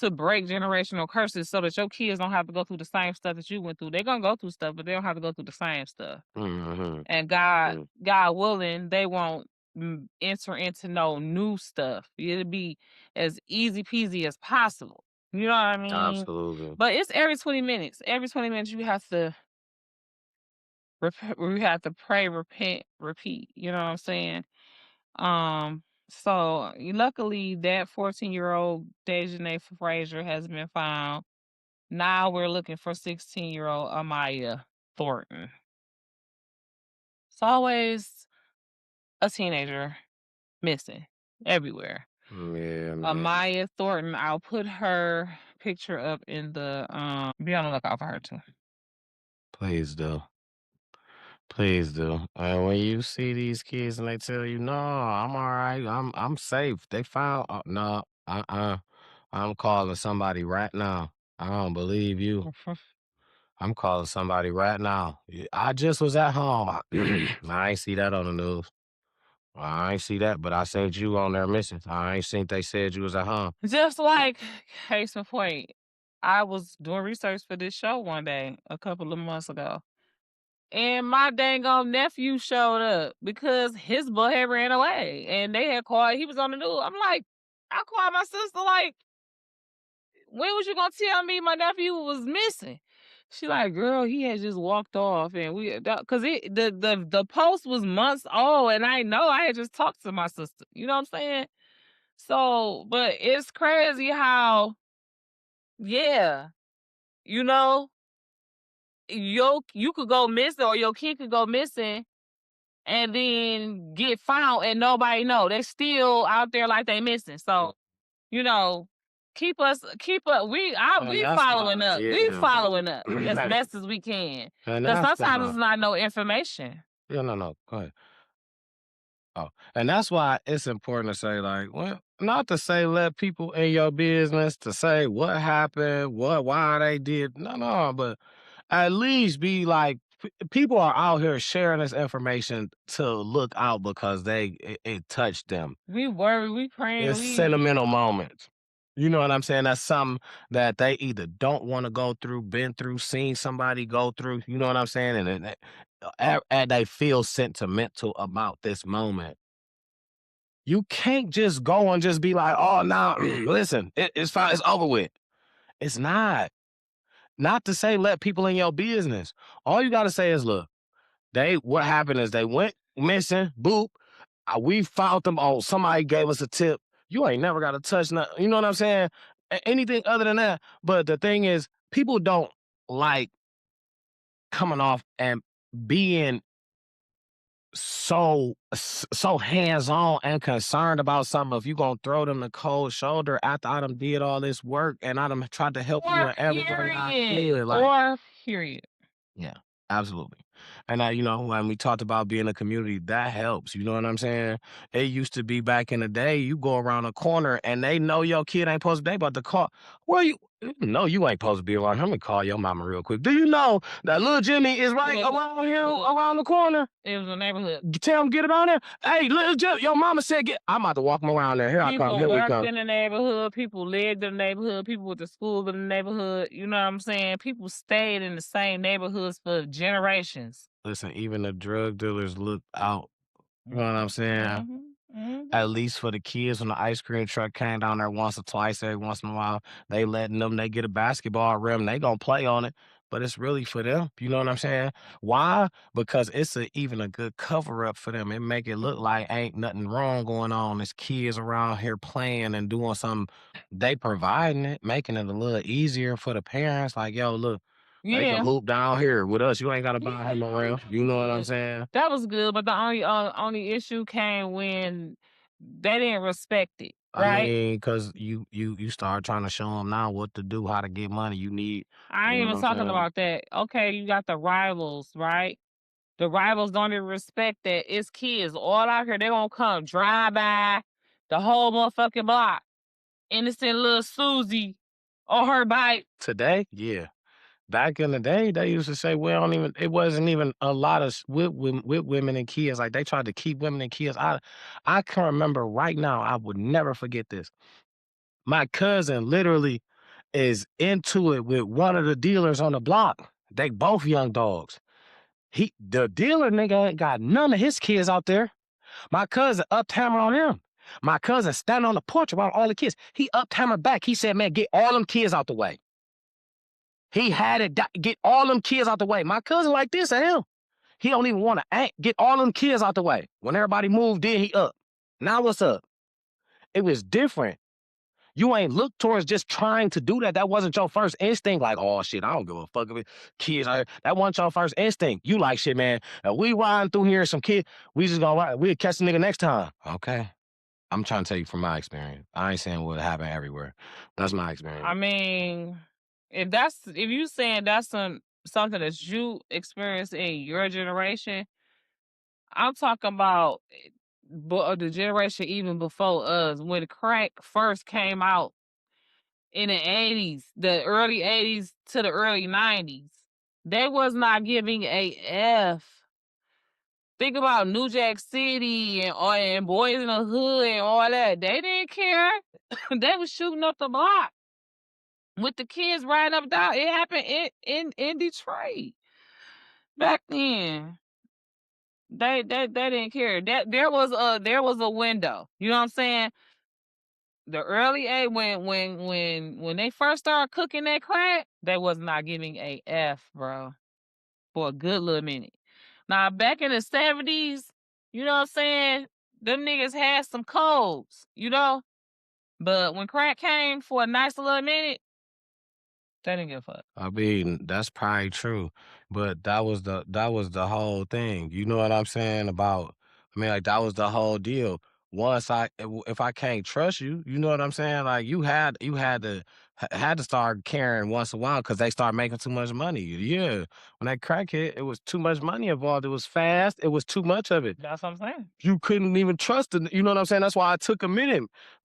to break generational curses so that your kids don't have to go through the same stuff that you went through. They're gonna go through stuff, but they don't have to go through the same stuff. Mm-hmm. And God willing, they won't enter into no new stuff. It'll be as easy peasy as possible. You know what I mean? Absolutely. But it's every 20 minutes. Every 20 minutes you have to pray, repent, repeat. You know what I'm saying? So luckily that 14-year-old Dejanay Frazier has been found. Now we're looking for 16-year-old Amaya Thornton. It's always a teenager missing everywhere. Yeah, man. Amaya Thornton, I'll put her picture up in the be on the lookout for her too. Please do. Please do. And when you see these kids and they tell you, "No, I'm all right. I'm safe." They found no, I'm calling somebody right now. I don't believe you. I'm calling somebody right now. I just was at home. I ain't see that on the news. I ain't see that, but I seen you on there missing. I ain't seen they said you was at home. Just like case in point, I was doing research for this show one day a couple of months ago. And my dang on nephew showed up because his boy had ran away. And they had called, he was on the news. I'm like, I called my sister, like, when was you gonna tell me my nephew was missing? She like, girl, he had just walked off, and cause the post was months old, and I know I had just talked to my sister. You know what I'm saying? So, but it's crazy how, yeah, you know, you could go missing or your kid could go missing and then get found and nobody know. They still out there like they missing. So, you know, keep we following up. We following up as best as we can. And Because that's sometimes it's not no information. yeah, no. Go ahead. Oh, and that's why it's important to say, like, well, not to say let people in your business to say what happened, why they did. No, but at least be like, people are out here sharing this information to look out because it touched them. We worry, we praying, It's sentimental moments. You know what I'm saying? That's something that they either don't want to go through, been through, seen somebody go through. You know what I'm saying? And they feel sentimental about this moment. You can't just go and just be like, "Oh, no, listen, it's fine, it's over with." It's not. Not to say let people in your business. All you gotta say is, look, what happened is they went missing, boop. We found them. Oh, somebody gave us a tip. You ain't never got to touch nothing. You know what I'm saying? Anything other than that. But the thing is, people don't like coming off and being so hands-on and concerned about something. If you gonna throw them the cold shoulder after I done did all this work and I done tried to help you in every way I could, like, period. yeah, absolutely. And you know, when we talked about being a community, that helps. You know what I'm saying? It used to be back in the day, you go around a corner and they know your kid ain't supposed to be about to call. Well, you know you ain't supposed to be around. I'm gonna call your mama real quick. Do you know that little Jimmy is right around here, around the corner? It was a neighborhood. Tell him get it on there. Hey, little Jimmy, your mama said I'm about to walk him around there. Here I come. Here we People come. worked in the neighborhood. People lived in the neighborhood. People went to school in the neighborhood. You know what I'm saying? People stayed in the same neighborhoods for generations. Listen, even the drug dealers look out. You know what I'm saying? At least for the kids, when the ice cream truck came down there once or twice, every once in a while, they letting them, they get a basketball rim, they gonna play on it, but it's really for them. You know what I'm saying? Why? Because it's even a good cover up for them. It make it look like ain't nothing wrong going on. There's kids around here playing and doing something. They providing it, making it a little easier for the parents. Like, yo, look, they can hoop down here with us. You ain't gotta buy him around. You know what I'm saying? That was good, but the only issue came when they didn't respect it, I right? mean, because you start trying to show them now what to do, how to get money. You need. I ain't even talking about that. Okay, you got the rivals, right? The rivals don't even respect that. It's kids all out here. They gonna come drive by the whole motherfucking block. Innocent little Susie on her bike. Today, yeah. back in the day, they used to say, "We don't even." It wasn't even a lot of with women and kids. Like they tried to keep women and kids. I can remember right now. I would never forget this. My cousin literally is into it with one of the dealers on the block. They both young dogs. The dealer nigga ain't got none of his kids out there. My cousin upped hammer on him. My cousin standing on the porch around all the kids. He upped hammer back. He said, "Man, get all them kids out the way." He had it, get all them kids out the way. My cousin like this at him. He don't even want to get all them kids out the way. When everybody moved in, he up. Now what's up? It was different. You ain't look towards just trying to do that. That wasn't your first instinct. Like, oh shit, I don't give a fuck if it kids are. That wasn't your first instinct. You like shit, man. We riding through here, some kid. We just gonna ride. We'll catch the nigga next time. Okay. I'm trying to tell you from my experience. I ain't saying what happened everywhere. That's my experience. I mean, if you saying that's something that you experienced in your generation, I'm talking about the generation even before us, when crack first came out in the 80s, the early 80s to the early 90s. They was not giving a F. Think about New Jack City and Boys in the Hood and all that. They didn't care. They was shooting up the block with the kids riding up down. It happened in Detroit back then. They didn't care. That there was a window. You know what I'm saying? The early A when they first started cooking that crack, they was not giving a F, bro, for a good little minute. Now back in the 70s, you know what I'm saying? Them niggas had some codes, you know? But when crack came for a nice little minute, they didn't give a fuck. I mean, that's probably true, but that was the whole thing. You know what I'm saying about? I mean, like that was the whole deal. Once if I can't trust you, you know what I'm saying? Like had to start caring once in a while because they start making too much money. Yeah, when that crack hit, it was too much money involved. It was fast. It was too much of it. That's what I'm saying. You couldn't even trust it. You know what I'm saying? That's why I took a minute.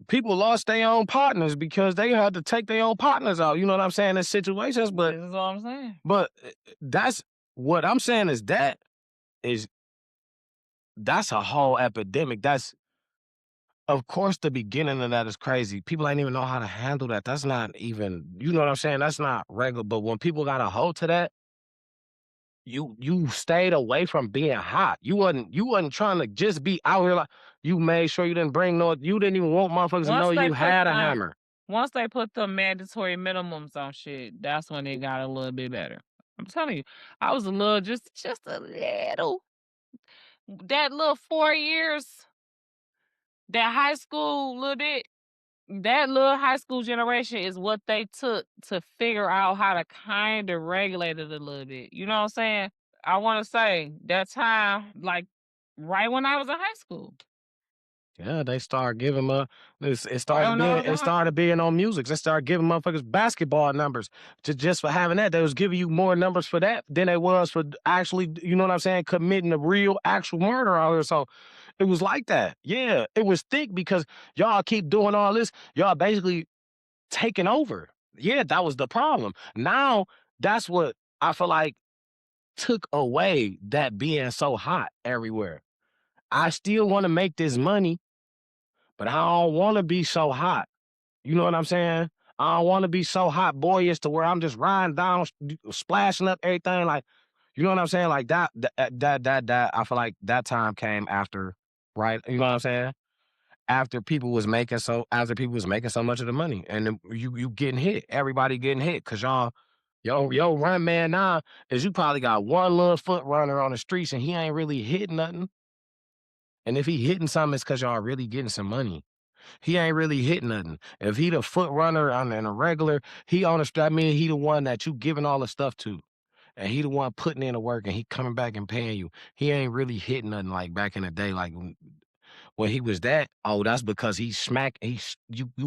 People lost their own partners because they had to take their own partners out. You know what I'm saying? In situations, but This is what I'm saying. but that's what I'm saying is that's a whole epidemic. That's of course the beginning of that is crazy. People ain't even know how to handle that. That's not even, you know what I'm saying? That's not regular. But when people got a hold to that, you stayed away from being hot. You wasn't trying to just be out here like you made sure you didn't bring you didn't even want motherfuckers to know you had a hammer. Once they put the mandatory minimums on shit, that's when it got a little bit better. I'm telling you, I was a little, just a little. That little 4 years, that high school little bit, that little high school generation is what they took to figure out how to kind of regulate it a little bit. You know what I'm saying? I want to say that time, like right when I was in high school. Yeah, they started giving it don't started know being it started being on music. They started giving motherfuckers basketball numbers just for having that. They was giving you more numbers for that than they was for actually, you know what I'm saying, committing a real actual murder out here. So it was like that. Yeah, it was thick because y'all keep doing all this. Y'all basically taking over. Yeah, that was the problem. Now that's what I feel like took away that being so hot everywhere. I still want to make this money, but I don't want to be so hot. You know what I'm saying? I don't want to be so hot boyish to where I'm just riding down, splashing up everything. Like, you know what I'm saying? Like that. I feel like that time came after, right? You know what I'm saying? After people was making so much of the money, and then you getting hit, everybody getting hit, cause yo run man now is you probably got one little foot runner on the streets and he ain't really hitting nothing. And if he hitting something, it's cause y'all really getting some money. He ain't really hitting nothing. If he the foot runner and a regular, he on the street. I mean, he the one that you giving all the stuff to. And he the one putting in the work and he coming back and paying you. He ain't really hitting nothing like back in the day. Like when he was that, oh, that's because you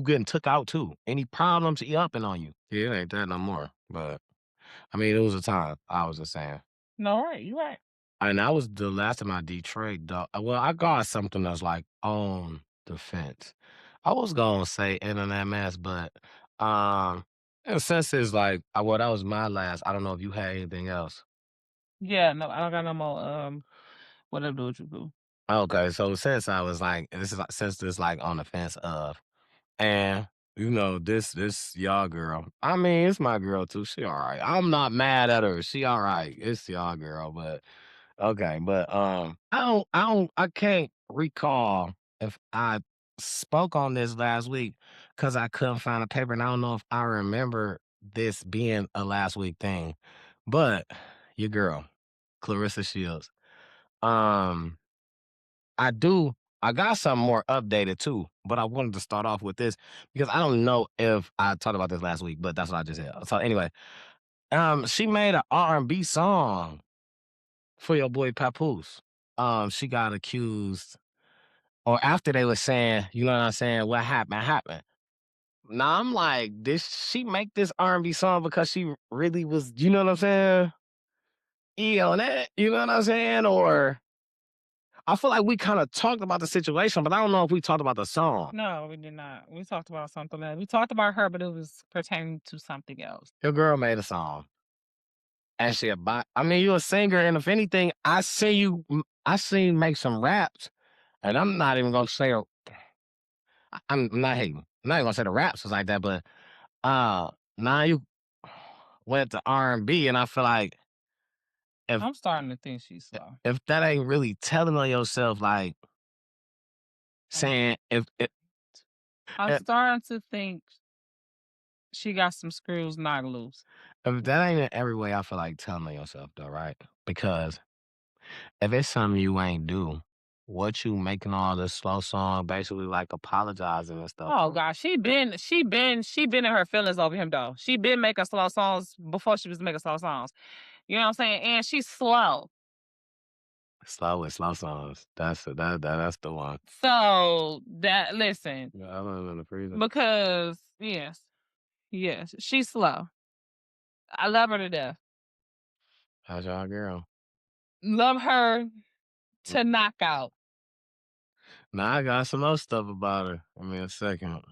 getting took out too. Any problems, he upping on you. Yeah, it ain't that no more. But I mean, it was a time. I was just saying. No, right, you right. And that was the last time I Detroit, dog. Well, I got something that's like on the fence. I was gonna say internet mess, but um, And since it's like, well, that was my last. I don't know if you had anything else. Yeah, no, I don't got no more. What I do with you, boo? Okay, so since I was like, this is like, since this like on the fence of, and this y'all girl. I mean, it's my girl too. She all right. I'm not mad at her. She all right. It's y'all girl, but okay, but I can't recall if I spoke on this last week because I couldn't find a paper, and I don't know if I remember this being a last week thing. But your girl, Clarissa Shields, um, I do. I got something more updated too, but I wanted to start off with this because I don't know if I talked about this last week, but that's what I just said. So anyway, she made an R&B song for your boy Papoose. She got accused, or after they were saying, you know what I'm saying, what happened. Now I'm like, did she make this R&B song because she really was, you know what I'm saying? On that, you know what I'm saying? Or I feel like we kind of talked about the situation, but I don't know if we talked about the song. No, we did not. We talked about something else. We talked about her, but it was pertaining to something else. Your girl made a song. And I mean, you're a singer, and if anything, I seen you make some raps, and I'm not even gonna say I'm not hating. I'm not even gonna say the raps was like that, but now you went to R&B, and I feel like if I'm starting to think she's slow. if that ain't really telling on yourself, like saying I'm if starting to think she got some screws not loose. that ain't in every way, I feel like telling on yourself though, right? Because if it's something you ain't do, what you making all this slow song, basically like apologizing and stuff. Oh gosh, she been in her feelings over him though. She been making slow songs before she was making slow songs. You know what I'm saying? And she's slow. Slow with slow songs. That's the one. So that listen, Yeah, I live in the freezer. because yes, she's slow. I love her to death. How's y'all girl? Love her to knock out. Now I got some more stuff about her. Give me a second.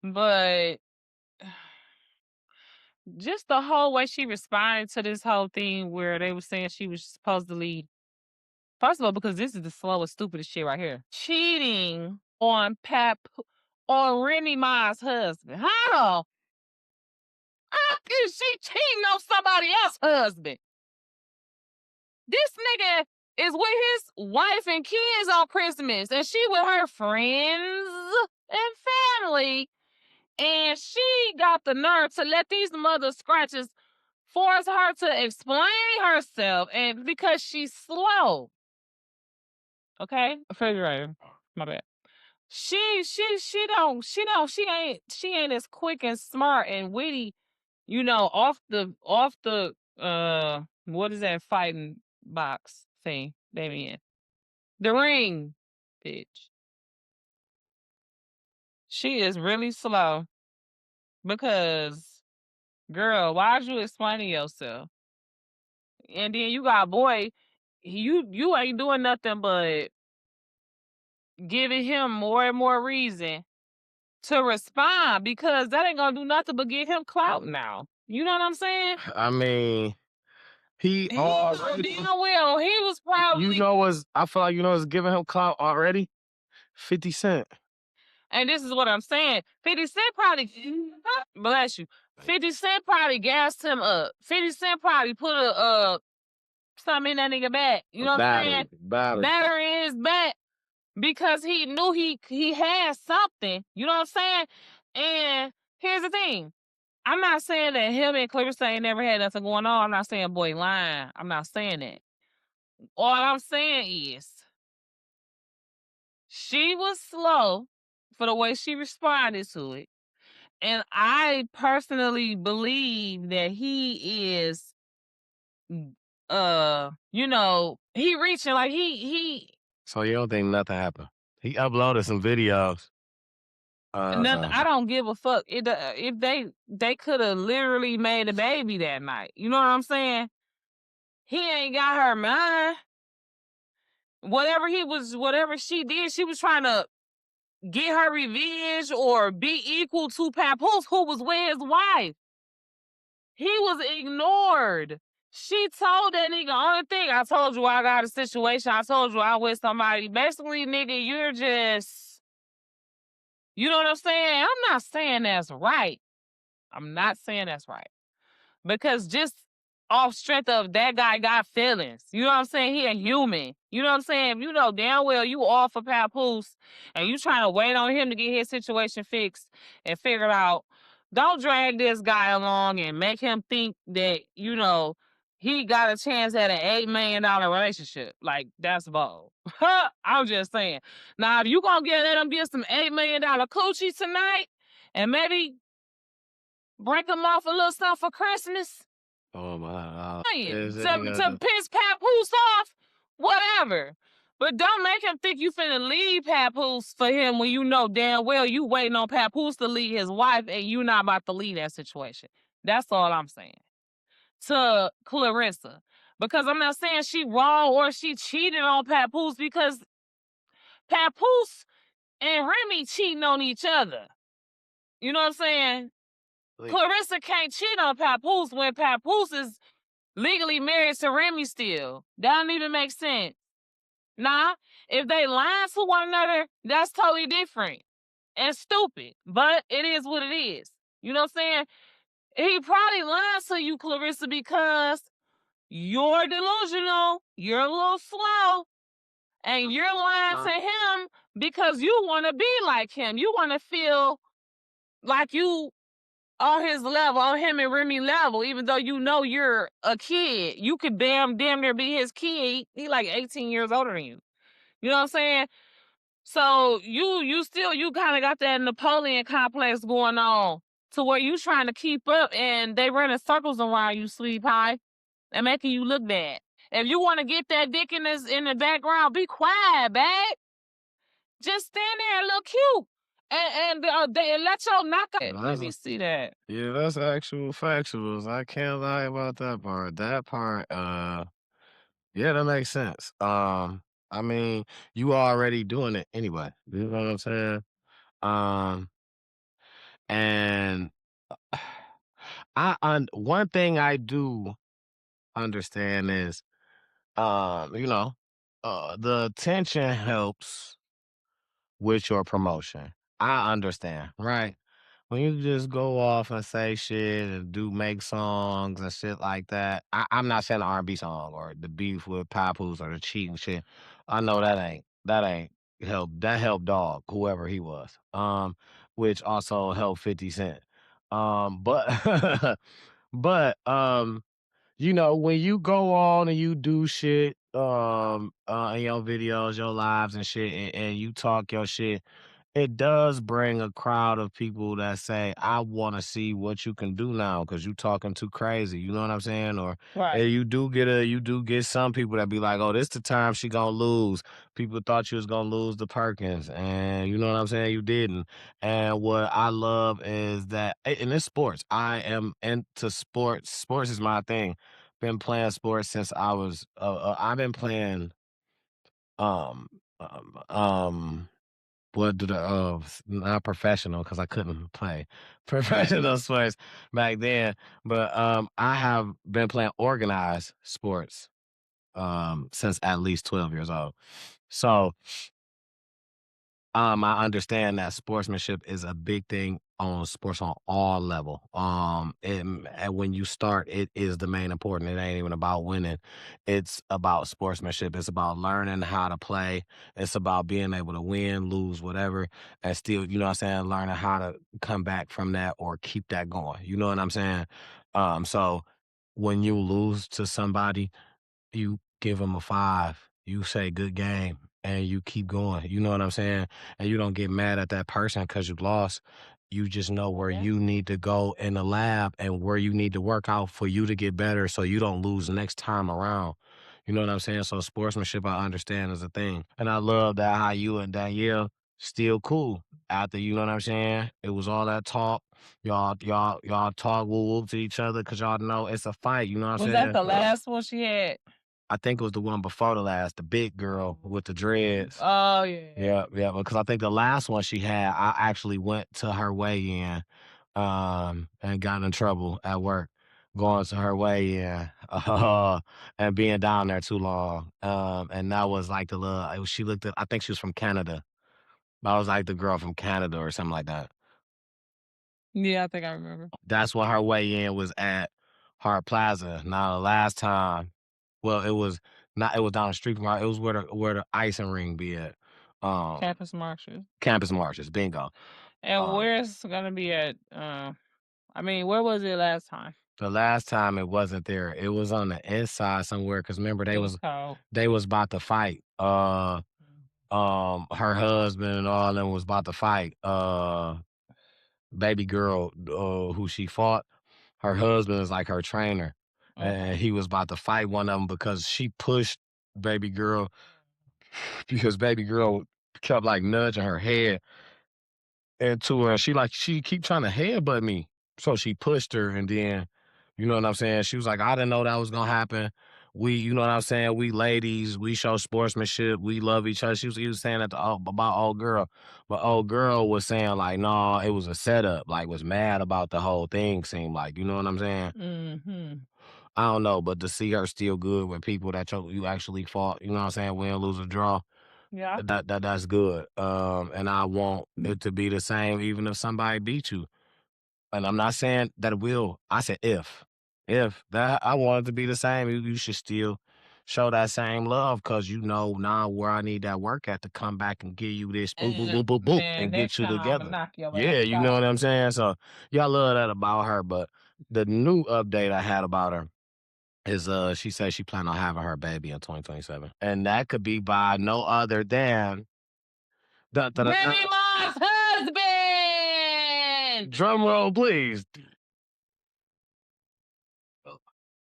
But just the whole way she responded to this whole thing where they were saying she was supposed to lead. First of all, because this is the slowest, stupidest shit right here. Cheating on Remy Ma's husband. How is she cheating on somebody else's husband? This nigga is with his wife and kids on Christmas, and she with her friends and family. And she got the nerve to let these mother scratches force her to explain herself, and because she's slow. Okay? Refrigerator. My bad. She ain't as quick and smart and witty, off the what is that fighting box thing they in? The ring, bitch. She is really slow because, girl, why'd you explaining yourself? And then you got boy, you ain't doing nothing but giving him more and more reason to respond, because that ain't gonna do nothing but give him clout now. You know what I'm saying? I mean, he He already. he was probably. I feel like what's giving him clout already. 50 Cent. And this is what I'm saying. 50 Cent probably, bless you. 50 Cent probably gassed him up. 50 Cent probably put something in that nigga back. You know what I'm saying? Battery in his back, because he knew he had something. You know what I'm saying? And here's the thing. I'm not saying that him and Clarissa ain't never had nothing going on. I'm not saying boy lying. I'm not saying that. All I'm saying is she was slow for the way she responded to it. And I personally believe that he is, he reaching, like he. So you don't think nothing happened? He uploaded some videos. I don't give a fuck. If they could have literally made a baby that night. You know what I'm saying? He ain't got her mind. Whatever she did, she was trying to get her revenge or be equal to Papoose, who was with his wife. He was ignored. She told that nigga, only thing, I told you I got a situation. I told you I with somebody. Basically, nigga, you're just, you know what I'm saying? I'm not saying that's right. I'm not saying that's right. Because just off strength of that guy got feelings. You know what I'm saying? He a human. You know what I'm saying? If you know damn well you all for Papoose and you trying to wait on him to get his situation fixed and figured out, don't drag this guy along and make him think that, you know, he got a chance at an $8 million relationship. Like, that's bold. I'm just saying. Now, if you gonna let him get some $8 million coochie tonight and maybe break him off a little something for Christmas, Oh my! to piss Papoose off, whatever. But don't make him think you finna leave Papoose for him when you know damn well you waiting on Papoose to leave his wife and you not about to leave that situation. That's all I'm saying. To Clarissa. Because I'm not saying she wrong or she cheated on Papoose, because Papoose and Remy cheating on each other. You know what I'm saying? Clarissa can't cheat on Papoose when Papoose is legally married to Remy still. That don't even make sense. Nah, if they lying to one another, that's totally different and stupid. But it is what it is. You know what I'm saying? He probably lied to you, Clarissa, because you're delusional, you're a little slow, and you're lying to him because you want to be like him. You want to feel like you on his level, on him and Remy level, even though you know you're a kid. You could damn near be his kid. He like 18 years older than you. You know what I'm saying? So you kind of got that Napoleon complex going on to where you trying to keep up and they running circles around you, sweetie pie, and making you look bad. If you want to get that dick in the background, be quiet, bag. Just stand there and look cute. And they let your knock out. Let me see that. Yeah, that's actual factuals. I can't lie about that part. That part, yeah, that makes sense. I mean, you already doing it anyway. You know what I'm saying? And one thing I do understand is, you know, the attention helps with your promotion. I understand, right? When you just go off and say shit and make songs and shit like that. I'm not saying the R&B song or the beef with Papoose or the cheating shit. I know that ain't help. That helped Dog, whoever he was. Which also helped 50 Cent. But but you know, when you go on and you do shit in your videos, your lives and shit, and you talk your shit, it does bring a crowd of people that say, I want to see what you can do now because you talking too crazy. You know what I'm saying? Or Right. you do get some people that be like, oh, this the time she gonna lose. People thought you was gonna lose the Perkins, and you know what I'm saying? You didn't. And what I love is that, and it's sports. I am into sports. Sports is my thing. Been playing sports since I was. I've been playing. Um. What did not professional because I couldn't play professional sports back then, but I have been playing organized sports since at least 12 years old. So I understand that sportsmanship is a big thing on sports on all level. And when you start, it is the main important. It ain't even about winning. It's about sportsmanship. It's about learning how to play. It's about being able to win, lose, whatever, and still, you know what I'm saying, learning how to come back from that or keep that going. You know what I'm saying? So when you lose to somebody, you give them a 5. You say good game and you keep going. You know what I'm saying? And you don't get mad at that person because you lost. You just know where Yeah. you need to go in the lab and where you need to work out for you to get better so you don't lose next time around. You know what I'm saying? So sportsmanship, I understand, is a thing. And I love that how you and Danielle still cool after, you know what I'm saying? It was all that talk. Y'all talk woo woo to each other because y'all know it's a fight. You know what I'm Was saying? that the last one she had? I think it was the one before the last, the big girl with the dreads. Oh yeah. Yeah, because I think the last one she had, I actually went to her weigh-in, and got in trouble at work going to her weigh-in, and being down there too long. And that was like she looked at, I think she was from Canada. I was like the girl from Canada or something like that. Yeah, I think I remember. That's what her weigh-in was at Hart Plaza. Now the last time, well, it was not. It was down the street from her. It was where the icing ring be at. Campus Martial. Campus Martials, bingo. And where's gonna be at? I mean, where was it last time? The last time it wasn't there. It was on the inside somewhere. Cause remember It was cold. they was about to fight. Her husband and all them was about to fight. Baby girl, who she fought. Her husband is like her trainer, and he was about to fight one of them because she pushed baby girl because baby girl kept like nudging her head into her. She keep trying to headbutt me, so she pushed her, and then you know what I'm saying. She was like, I didn't know that was gonna happen. You know what I'm saying. We ladies, we show sportsmanship. We love each other. He was saying that about old girl, but old girl was saying like, no, it was a setup. Like, was mad about the whole thing. Seemed like, you know what I'm saying. Mm-hmm. I don't know, but to see her still good with people that you actually fought, you know what I'm saying, win, lose, or draw, Yeah. that's good. And I want it to be the same even if somebody beat you. And I'm not saying that it will. I said if. If that I want it to be the same, you should still show that same love because you know now where I need that work at to come back and give you this boop, boop, boop, boop, boop, Man, and get next you time I'ma together. knock your Yeah, ass you know out. what I'm saying? So y'all love that about her. But the new update I had about her is she said she planned on having her baby in 2027. And that could be by no other than Remy Ma's husband. drum roll, please.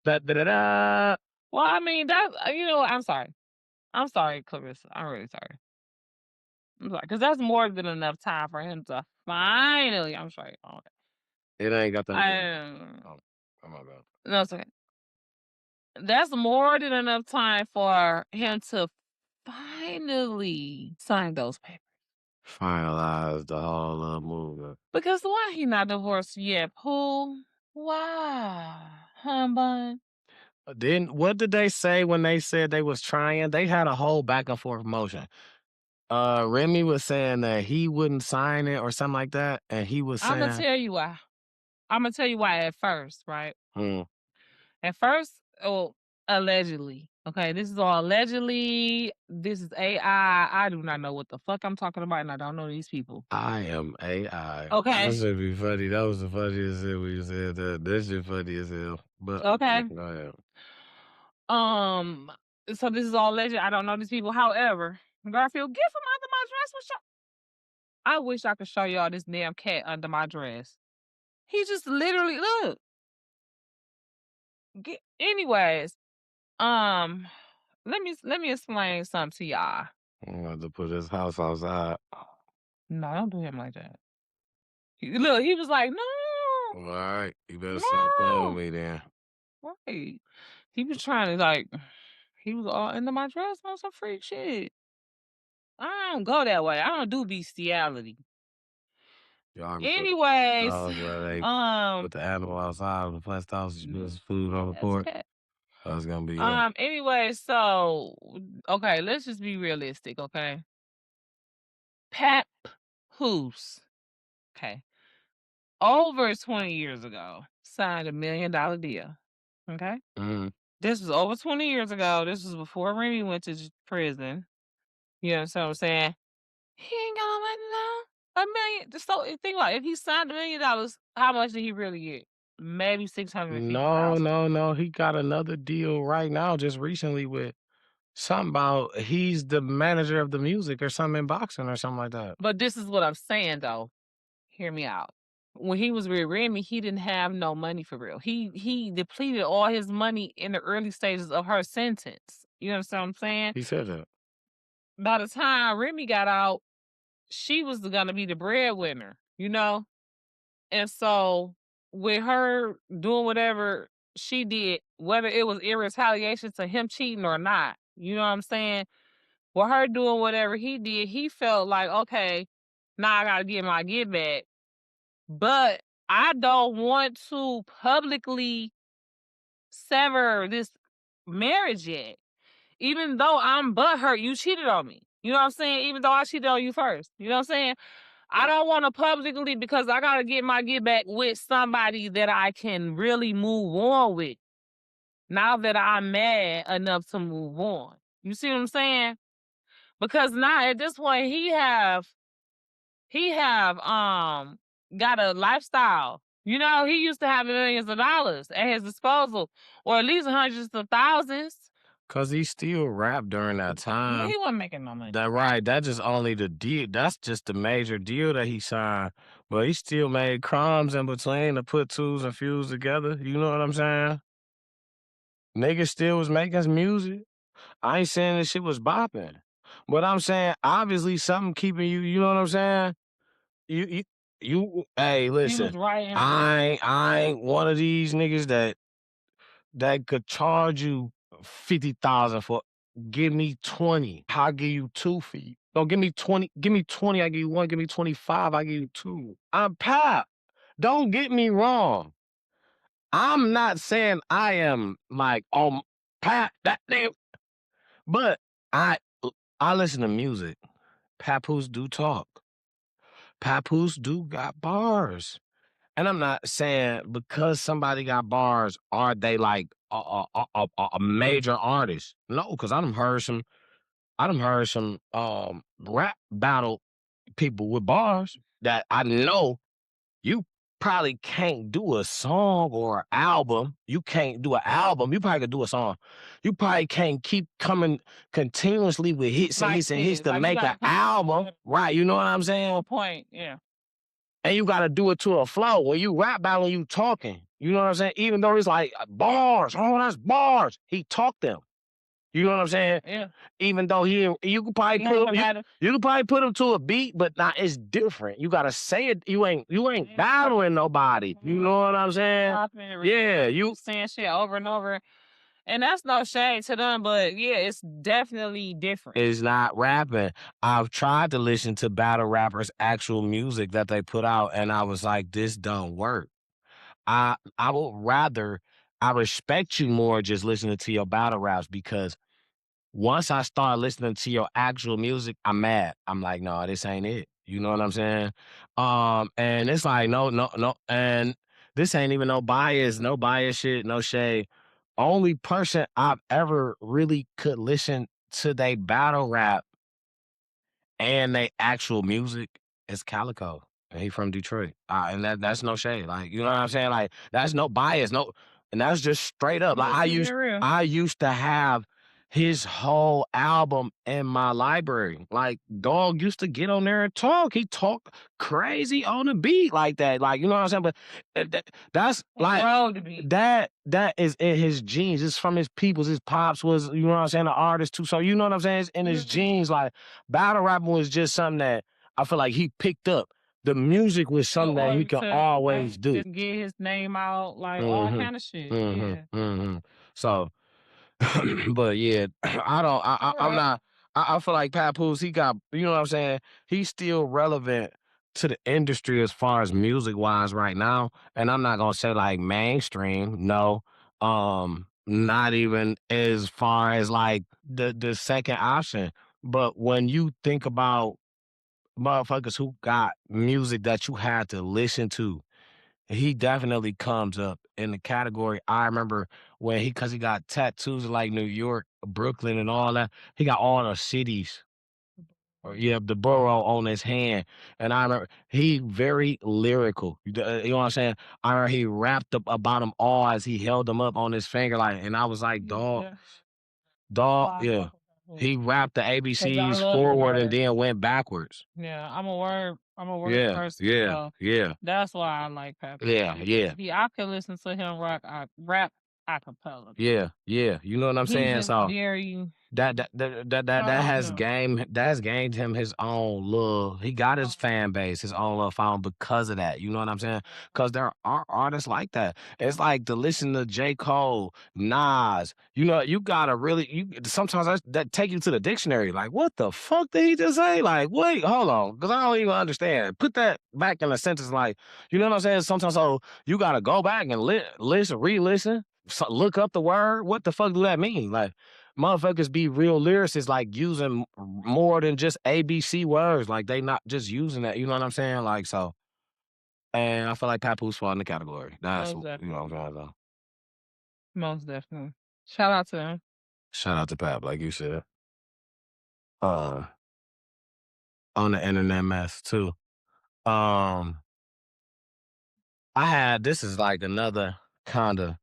Da-da-da-da. Well, I mean, that's I'm sorry. I'm sorry, Clarissa. I'm really sorry. I'm sorry, because that's more than enough time for him to finally. I'm sorry. Oh, It ain't got that. I, Oh my God. no, it's okay. That's more than enough time for him to finally sign those papers. Finalize the whole movement. Because why he not divorced yet, Pooh? Why, humbug? What did they say when they said they was trying? They had a whole back and forth motion. Remy was saying that he wouldn't sign it or something like that, and he was I'm gonna saying, tell you why. I'm gonna tell you why at first, right? hmm, At first, oh, allegedly. Okay, this is all allegedly. This is AI. I do not know what the fuck I'm talking about, and I don't know these people. I am AI. Okay. That should be funny. That was the funniest shit when you said that. That shit funny as hell. But Okay. go ahead. So this is all alleged. I don't know these people. However, Garfield, get from under my dress. I wish I could show y'all this damn cat under my dress. He just literally look. Anyways, let me explain something to y'all. I'm going to put his house outside. No, don't do him like that. Look, he was like, no. All right, you better stop playing with me then. Right. He was trying to he was all into my dress on some freak shit. I don't go that way. I don't do bestiality. Anyways, put the animal outside the plastic house, you put food on the porch. That's gonna be anyway, so okay, let's just be realistic, okay? Pat Hoos, okay, over 20 years ago, signed $1 million deal. Okay? This was over 20 years ago. This was before Remy went to prison. You understand what I'm saying? He ain't got no money now. $1 million. So think about it. If he signed $1 million, how much did he really get? Maybe $650,000. No. He got another deal right now, just recently with something about he's the manager of the music or something in boxing or something like that. But this is what I'm saying though. Hear me out. When he was with Remy, he didn't have no money for real. He depleted all his money in the early stages of her sentence. You understand what I'm saying? He said that. By the time Remy got out, she was gonna be the breadwinner, you know? And so with her doing whatever she did, whether it was in retaliation to him cheating or not. You know what I'm saying? With her doing whatever he did, he felt like, okay, now I gotta get my get back. But I don't want to publicly sever this marriage yet. Even though I'm butthurt, you cheated on me. You know what I'm saying? Even though I cheated on you first. You know what I'm saying? I don't want to publicly, because I gotta get my get back with somebody that I can really move on with. Now that I'm mad enough to move on. You see what I'm saying? Because now at this point he have got a lifestyle. You know, he used to have millions of dollars at his disposal, or at least hundreds of thousands. Cause he still rapped during that time. He wasn't making no money. That right. That just only the deal. That's just the major deal that he signed. But he still made crumbs in between to put twos and fews together. You know what I'm saying? Niggas still was making music. I ain't saying this shit was bopping. But I'm saying obviously something keeping you, you know what I'm saying? You hey, He was listen. right. I ain't one of these niggas that could charge you 50,000 for. Give me 20. I'll give you 2 for you. No, give me 20. Give me 20. I give you 1. Give me 25. I give you 2. I'm Pap. Don't get me wrong. I'm not saying I am like Pap that nigga, but I listen to music. Papoose do talk. Papoose do got bars. And I'm not saying because somebody got bars, are they like a major artist? No, because I done heard some rap battle people with bars that I know you probably can't do a song or album. You can't do an album. You probably could do a song. You probably can't keep coming continuously with hits and Like hits and hits this. to Like, you make an gotta come album. to Right, you know what I'm saying? a point, yeah. And you gotta do it to a flow. When you rap battle, you talking. You know what I'm saying? Even though it's like bars, oh, that's bars. He talked them. You know what I'm saying? Yeah. Even though you could probably you could probably put him to a beat, but nah, it's different. You gotta say it. You ain't battling nobody. You know what I'm saying? Yeah, you saying shit over and over. And that's no shade to them, but yeah, it's definitely different. Is not rapping. I've tried to listen to battle rappers' actual music that they put out, and I was like, this don't work. I would rather, I respect you more just listening to your battle raps, because once I start listening to your actual music, I'm mad. I'm like, no, this ain't it. You know what I'm saying? And it's like, no, and this ain't even no bias shit, no shade. Only person I've ever really could listen to they battle rap and they actual music is Calico. And he from Detroit. And that's no shade. Like, you know what I'm saying? Like, that's no bias, no, and that's just straight up. Like, I used to have his whole album in my library. Like, dog used to get on there and talk. He talked crazy on the beat like that. Like, you know what I'm saying? But that's like that is in his genes. It's from his peoples. His pops was, you know what I'm saying, an artist too. So you know what I'm saying? It's in his genes. Like, battle rapping was just something that I feel like he picked up. The music was something that he could always do. Just get his name out, like all kind of shit. So, but yeah, I feel like Papoose, he got, you know what I'm saying? He's still relevant to the industry as far as music wise right now. And I'm not gonna say like mainstream, no. Not even as far as like the second option. But when you think about motherfuckers who got music that you had to listen to, he definitely comes up in the category. I remember when because he got tattoos like New York, Brooklyn, and all that. He got all the cities, or the borough on his hand. And I remember he very lyrical. You know what I'm saying? I remember he rapped up about them all as he held them up on his finger, like, and I was like, dog, yeah. He rapped the ABCs forward and then went backwards. Yeah, I'm a word person. Yeah. That's why I like Pap. Yeah. I could listen to him rap acapella. Yeah. You know what I'm He's saying? just So very. that has Yeah. gained him his own love. He got his fan base, his own love found because of that. You know what I'm saying? Because there are artists like that. It's like to listen to J. Cole, Nas. You know, you gotta really sometimes that take you to the dictionary. Like, what the fuck did he just say? Like, wait, hold on, because I don't even understand. Put that back in a sentence. Like, you know what I'm saying? Sometimes you gotta go back and listen, re-listen, look up the word. What the fuck do that mean? Like, motherfuckers be real lyricists, like using more than just ABC words. Like they not just using that. You know what I'm saying? Like so. And I feel like Papoose fall in the category. That's Most you know what I'm definitely. saying. So, Most definitely. Shout out to him. shout out to Pap, like you said. On the internet mess too. I had this is like another kind of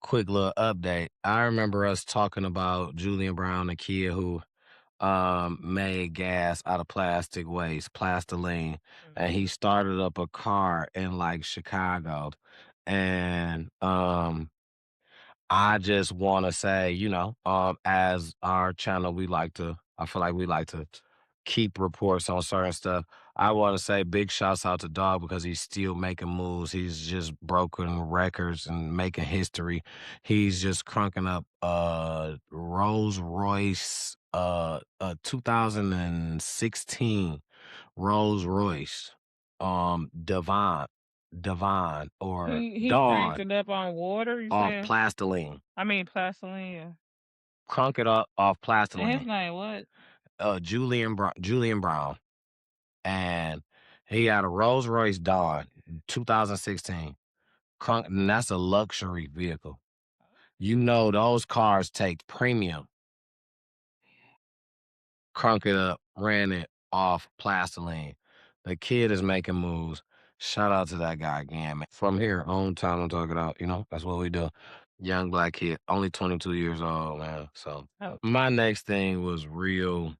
quick little update. I remember us talking about Julian Brown, the kid who made gas out of plastic waste, plastiline, and he started up a car in like Chicago. And I just want to say, as our channel, I feel like we like to keep reports on certain stuff. I want to say big shouts out to Dog because he's still making moves. He's just broken records and making history. He's just crunking up Rolls Royce 2016 Rolls Royce Devon or He cranked Dawn it up on water, you off saying? plastiline. I mean plastiline, yeah. Crunk it up off And his plastiline. name what? Julian Brown. And he had a Rolls Royce Dawn 2016. Crunk, and that's a luxury vehicle. You know those cars take premium. Crunk it up, ran it off plastiline. The kid is making moves. Shout out to that guy again, man. From here, on time I'm talking about, that's what we do. Young black kid, only 22 years old, man. So Oh. my next thing was real.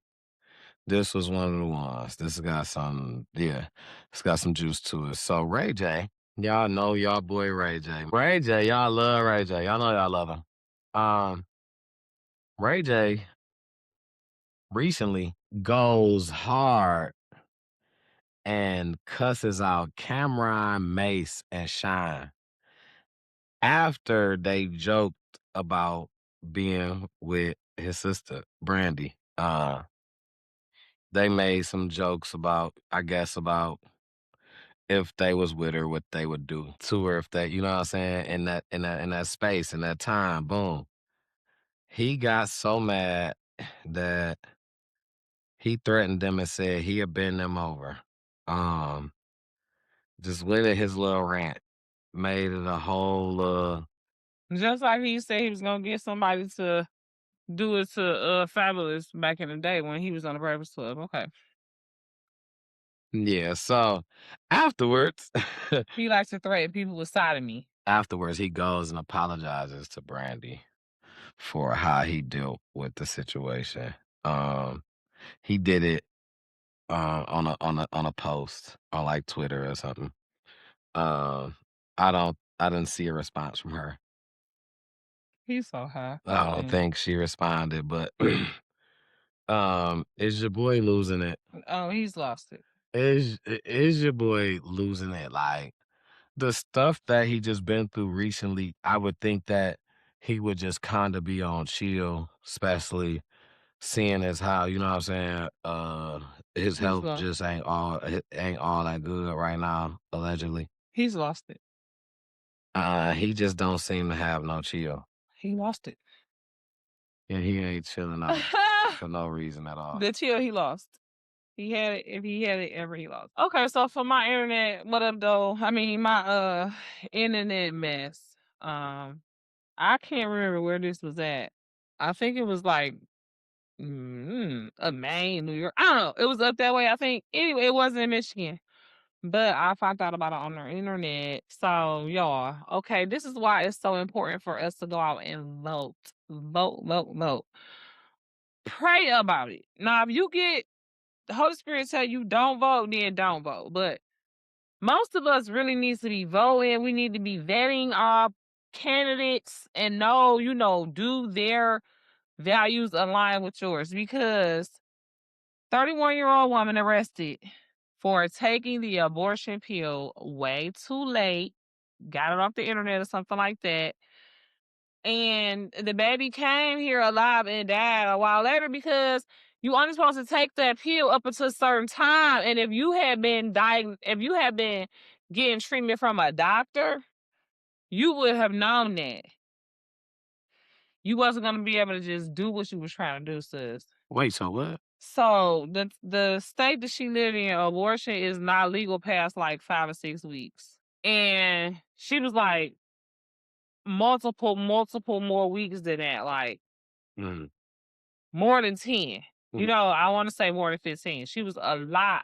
This was one of the ones. This got some, it's got some juice to it. So Ray J, y'all know y'all boy Ray J. Ray J, y'all love Ray J. Y'all know y'all love him. Ray J recently goes hard and cusses out Cameron, Mace, and Shine after they joked about being with his sister, Brandy. They made some jokes about, I guess, about if they was with her, what they would do to her if they, you know what I'm saying, in that space, in that time, boom. He got so mad that he threatened them and said he'd bend them over. Just went at his little rant, made it a whole Just like he said he was gonna get somebody to do it to Fabulous back in the day when he was on the Breakfast Club. Okay. yeah. So afterwards, He likes to threaten people with sodomy. he goes and apologizes to Brandy for how he dealt with the situation. He did it on a post on like Twitter or something. I didn't see a response from her. He's so high. I don't think she responded, but is your boy losing it? Oh, he's lost it. Is your boy losing it? Like the stuff that he just been through recently, I would think that he would just kind of be on chill, especially seeing as how, you know what I'm saying, his health lost. just ain't all that good right now, allegedly. He's lost it. He just don't seem to have no chill. He lost it. Yeah, he ain't chilling out for no reason at all. The chill he lost. He had it. If he had it ever, he lost. Okay, so for my internet, what up though? I mean my internet mess. I can't remember where this was at. I think it was like Maine, New York. I don't know. It was up that way, I think. Anyway, it wasn't in Michigan. But I found out about it on the internet. So y'all, okay, this is why it's so important for us to go out and vote. Vote. Pray about it. Now, if you get the Holy Spirit tell you don't vote, then don't vote. But most of us really needs to be voting. We need to be vetting our candidates and know, do their values align with yours? Because 31-year-old woman arrested for taking the abortion pill way too late, got it off the internet or something like that. And the baby came here alive and died a while later because you only supposed to take that pill up until a certain time. And if you had been getting treatment from a doctor, you would have known that. You wasn't gonna be able to just do what you was trying to do, sis. Wait, so what? So the state that she lived in, abortion is not legal past like 5 or 6 weeks. And she was like multiple more weeks than that, like Mm. more than 10. Mhm. I want to say more than 15. She was a lot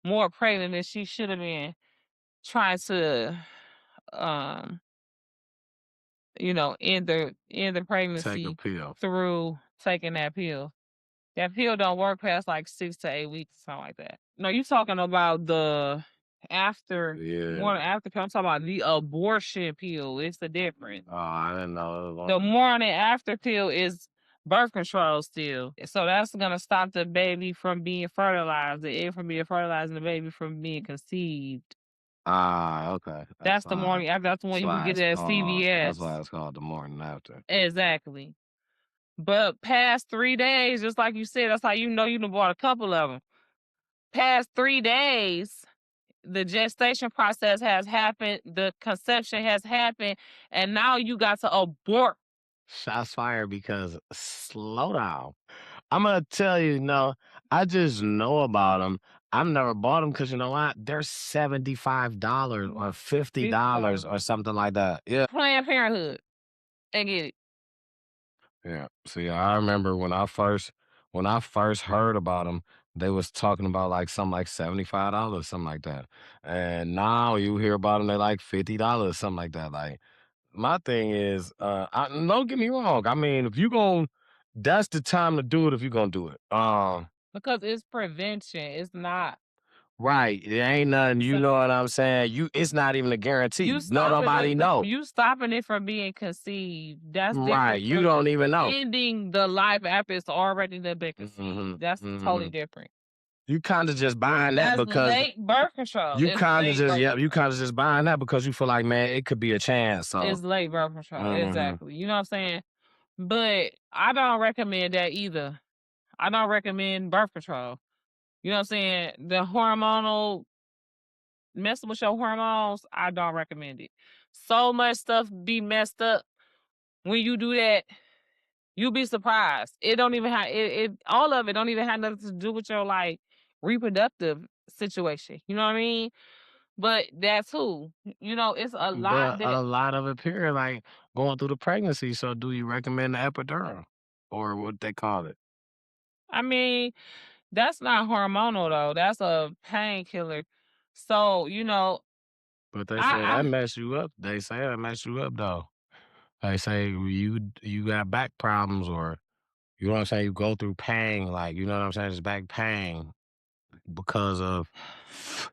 more pregnant than she should have been trying to um end the Take a pregnancy pill. through taking that pill. That pill don't work past like 6 to 8 weeks, something like that. No, you talking about the after Yeah. morning after pill. I'm talking about the abortion pill. It's the difference. Oh, I didn't know it was The one. morning after pill is birth control still. So that's gonna stop the baby from being fertilized, the egg from being fertilized, and the baby from being conceived. Ah, okay. That's the morning after. That's the one That's you can why get it's it at called. That's why CVS. it's called the morning after. Exactly. But past 3 days, just like you said, that's how you know you done bought a couple of them. Past 3 days, the gestation process has happened, the conception has happened, and now you got to abort. Shots fired because slow down. I'm gonna tell you, I just know about them. I've never bought them because you know what? They're $75 or $50 or something like that. Yeah. Planned Parenthood and get it. Yeah. See, I remember when I first heard about them, they was talking about like something like $75, something like that. And now you hear about them, they like $50, something like that. Like my thing is, don't get me wrong. I mean, if you gon' that's the time to do it if you're gonna do it. Because it's prevention. It's not. Right. It ain't nothing, you So- know what I'm saying? It's not even a guarantee. You Nobody know. You stopping it from being conceived. That's Right. different You from don't even know. ending the life after it's already been conceived. Mhm, That's totally different. You kind of just buying that That's because late birth control. you It's kind of late just birth you kind of just buying that because you feel like, man, it could be a chance. So It's late birth control. Mhm. Exactly. You know what I'm saying? But I don't recommend that either. I don't recommend birth control. You know what I'm saying? The hormonal messing with your hormones, I don't recommend it. So much stuff be messed up when you do that. You'll be surprised. It don't even have all of it don't even have nothing to do with your like reproductive situation. You know what I mean? But that too. It's a lot but a lot of it period like going through the pregnancy. So do you recommend the epidural or what they call it? I mean, that's not hormonal though. That's a painkiller. So, But they say I that mess you up. They say that mess you up though. They say you got back problems or you know what I'm saying, you go through pain, like you know what I'm saying, it's back pain because of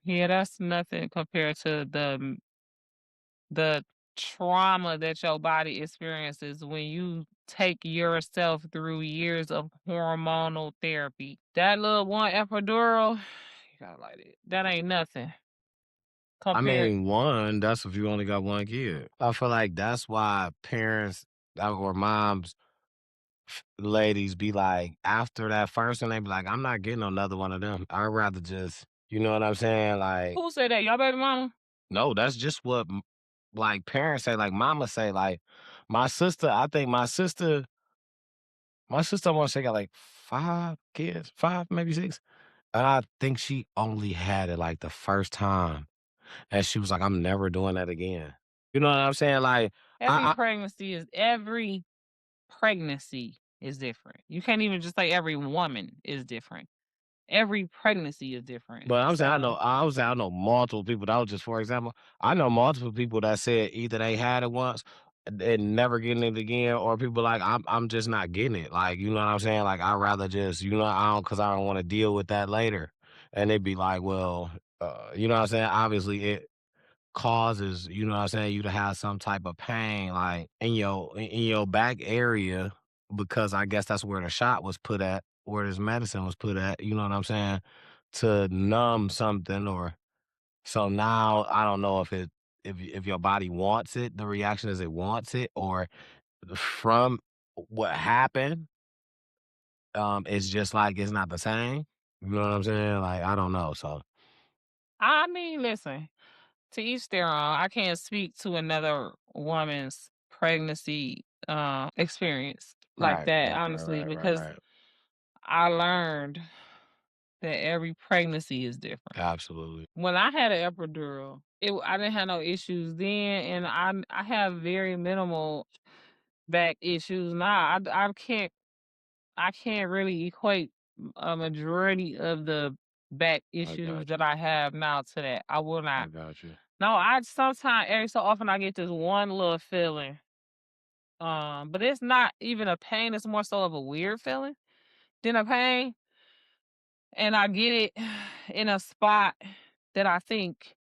yeah, that's nothing compared to the trauma that your body experiences when you take yourself through years of hormonal therapy. That little one epidural, you gotta like it. That ain't nothing. I Compared. mean, one, that's if you only got one kid. I feel like that's why parents or moms, ladies be like, after that first one, they be like, I'm not getting another one of them. I'd rather just, you know what I'm saying? Like, Who said that? Y'all baby mama? no, that's just what like parents say, like mama say, like my sister, I think my sister, I want to say got like 5 kids, 5, maybe 6. And I think she only had it like the first time. And she was like, I'm never doing that again. You know what I'm saying? Like, Every pregnancy is different. You can't even just say every woman is different. Every pregnancy is different. but I'm saying, So, I know multiple people. That was just for example. I know multiple people that said either they had it once and never getting it again, or people like I'm just not getting it. Like, you know what I'm saying? Like I'd rather just, because I don't want to deal with that later. And they'd be like, well, you know what I'm saying? Obviously causes, you know what I'm saying, you to have some type of pain like in your back area because I guess that's where the shot was put at, where this medicine was put at, you know what I'm saying, to numb something or so now I don't know if your body wants it, the reaction is it wants it or from what happened, it's just like it's not the same. You know what I'm saying? Like I don't know. So I mean, listen, to each their own. I can't speak to another woman's pregnancy experience like right, that, right, right, honestly, right, right, because right. I learned that every pregnancy is different. Absolutely. When I had an epidural, I didn't have no issues then, and I have very minimal back issues now. I can't really equate a majority of the back I issues got that you. I have now to that. I will I not. got you. No, I sometimes every so often I get this one little feeling. But it's not even a pain, it's more so of a weird feeling than a pain. And I get it in a spot that I think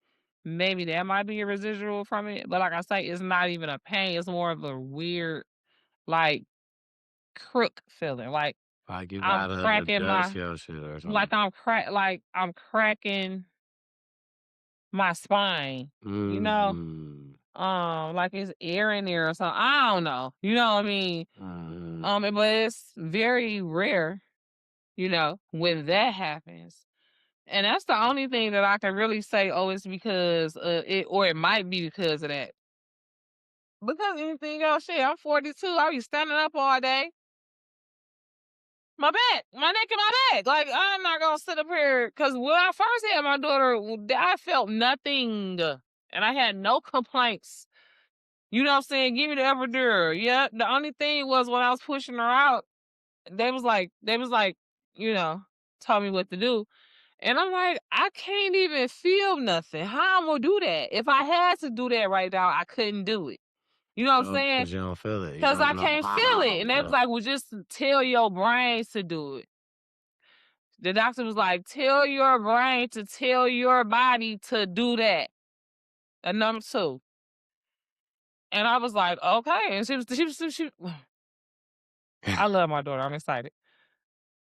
maybe that might be a residual from it. But like I say, it's not even a pain. It's more of a weird, like crook feeling. Like you I'm gotta cracking adjust my your shit or something. like I'm cracking my spine, you know? Mm-hmm. Like it's air in there or something. I don't know. You know what I mean? Mm-hmm. But it's very rare, when that happens. And that's the only thing that I can really say, oh, it's because it or it might be because of that. Because anything else, shit, I'm 42. I be standing up all day. My back, my neck and my back. Like, I'm not gonna sit up here because when I first had my daughter, I felt nothing. And I had no complaints. You know what I'm saying? Give me the epidural. Yeah. The only thing was when I was pushing her out, they was like, you know, told me what to do. And I'm like, I can't even feel nothing. How I'm gonna do that? If I had to do that right now, I couldn't do it. You know what I'm Oh, saying? because you don't feel it. You Because I don't know can't feel it. how. And they was Yeah. like, well, just tell your brain to do it. The doctor was like, tell your brain to tell your body to do that. And number two. And I was like, okay. And she I love my daughter. I'm excited.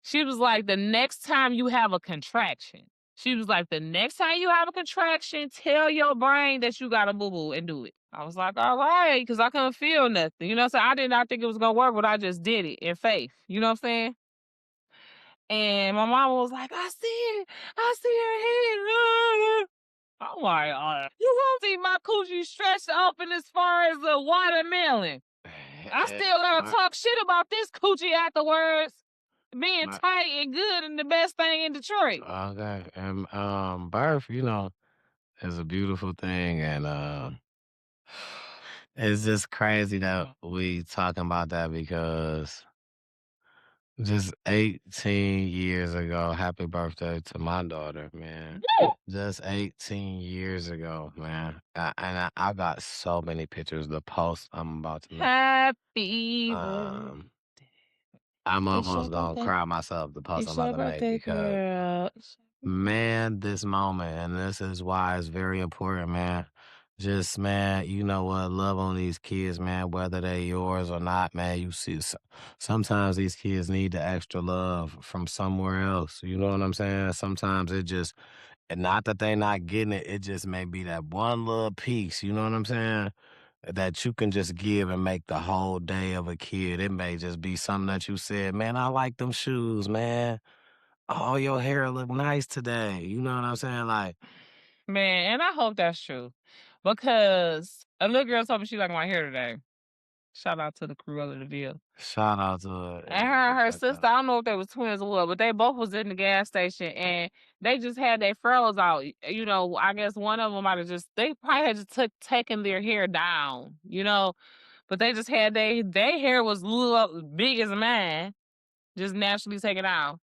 She was like, the next time you have a contraction, she was like, the next time you have a contraction, tell your brain that you got a boo boo and do it. I was like, all right, because I couldn't feel nothing. You know what I'm saying? I did not think it was going to work, but I just did it in faith. You know what I'm saying? And my mama was like, I see it. I see her head. I'm like, you won't see my coochie stretched open as far as a watermelon. I still gotta My, talk shit about this coochie afterwards. Being my, tight and good and the best thing in Detroit. okay. And birth, is a beautiful thing and it's just crazy that we talking about that because just 18 years ago, happy birthday to my daughter, man. Just 18 years ago, man. I got so many pictures. The post I'm about to make. Happy birthday. Um, I'm It's your almost gonna birthday. cry myself. The post I'm It's about your to make birthday, because girl. man, this moment, and this is why it's very important, man. Just, man, you know what? Love on these kids, man, whether they yours or not, man. You see, sometimes these kids need the extra love from somewhere else. You know what I'm saying? Sometimes it just, and not that they not getting it, it just may be that one little piece. You know what I'm saying? That you can just give and make the whole day of a kid. It may just be something that you said, man, I like them shoes, man. Oh, your hair look nice today. You know what I'm saying? Like, Man, and I hope that's true. Because a little girl told me she liked my hair today. Shout out to the Cruella de Vil. shout out to her. And her and her That's sister, I don't know if they was twins or what, but they both was in the gas station and they just had their furrows out. I guess one of them might have they probably had just taken their hair down, but they just had their hair was a little big as mine, just naturally taken out.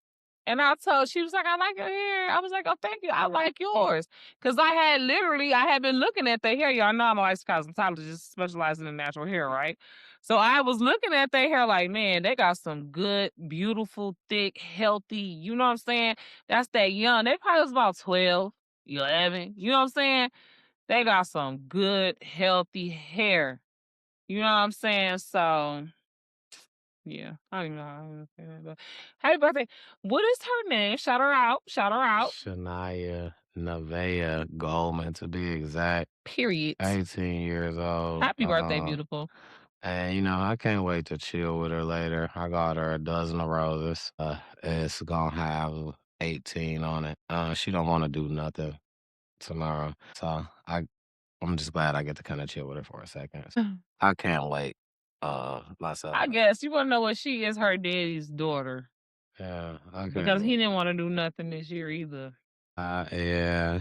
And she was like, I like your hair. I was like, oh, thank you. I like yours. Because I had been looking at their hair. Y'all know I'm a licensed cosmetologist specializing in natural hair, right? So I was looking at their hair like, man, they got some good, beautiful, thick, healthy, you know what I'm saying? That's that young. They probably was about 12, 11, you know what I'm saying? They got some good, healthy hair. You know what I'm saying? So, yeah, I don't even know how to say that, but happy birthday. What is her name? Shout her out. Shout her out. Shania Nevaeh Goldman, to be exact. Period. 18 years old. Happy birthday, beautiful. And you know, I can't wait to chill with her later. I got her a dozen of roses. It's gonna have 18 on it. She don't want to do nothing tomorrow, so I'm just glad I get to kind of chill with her for a second. So I can't wait. Myself. I guess you want to know what she is, her daddy's daughter, Yeah, I can't because he wait. didn't want to do nothing this year either. Yeah.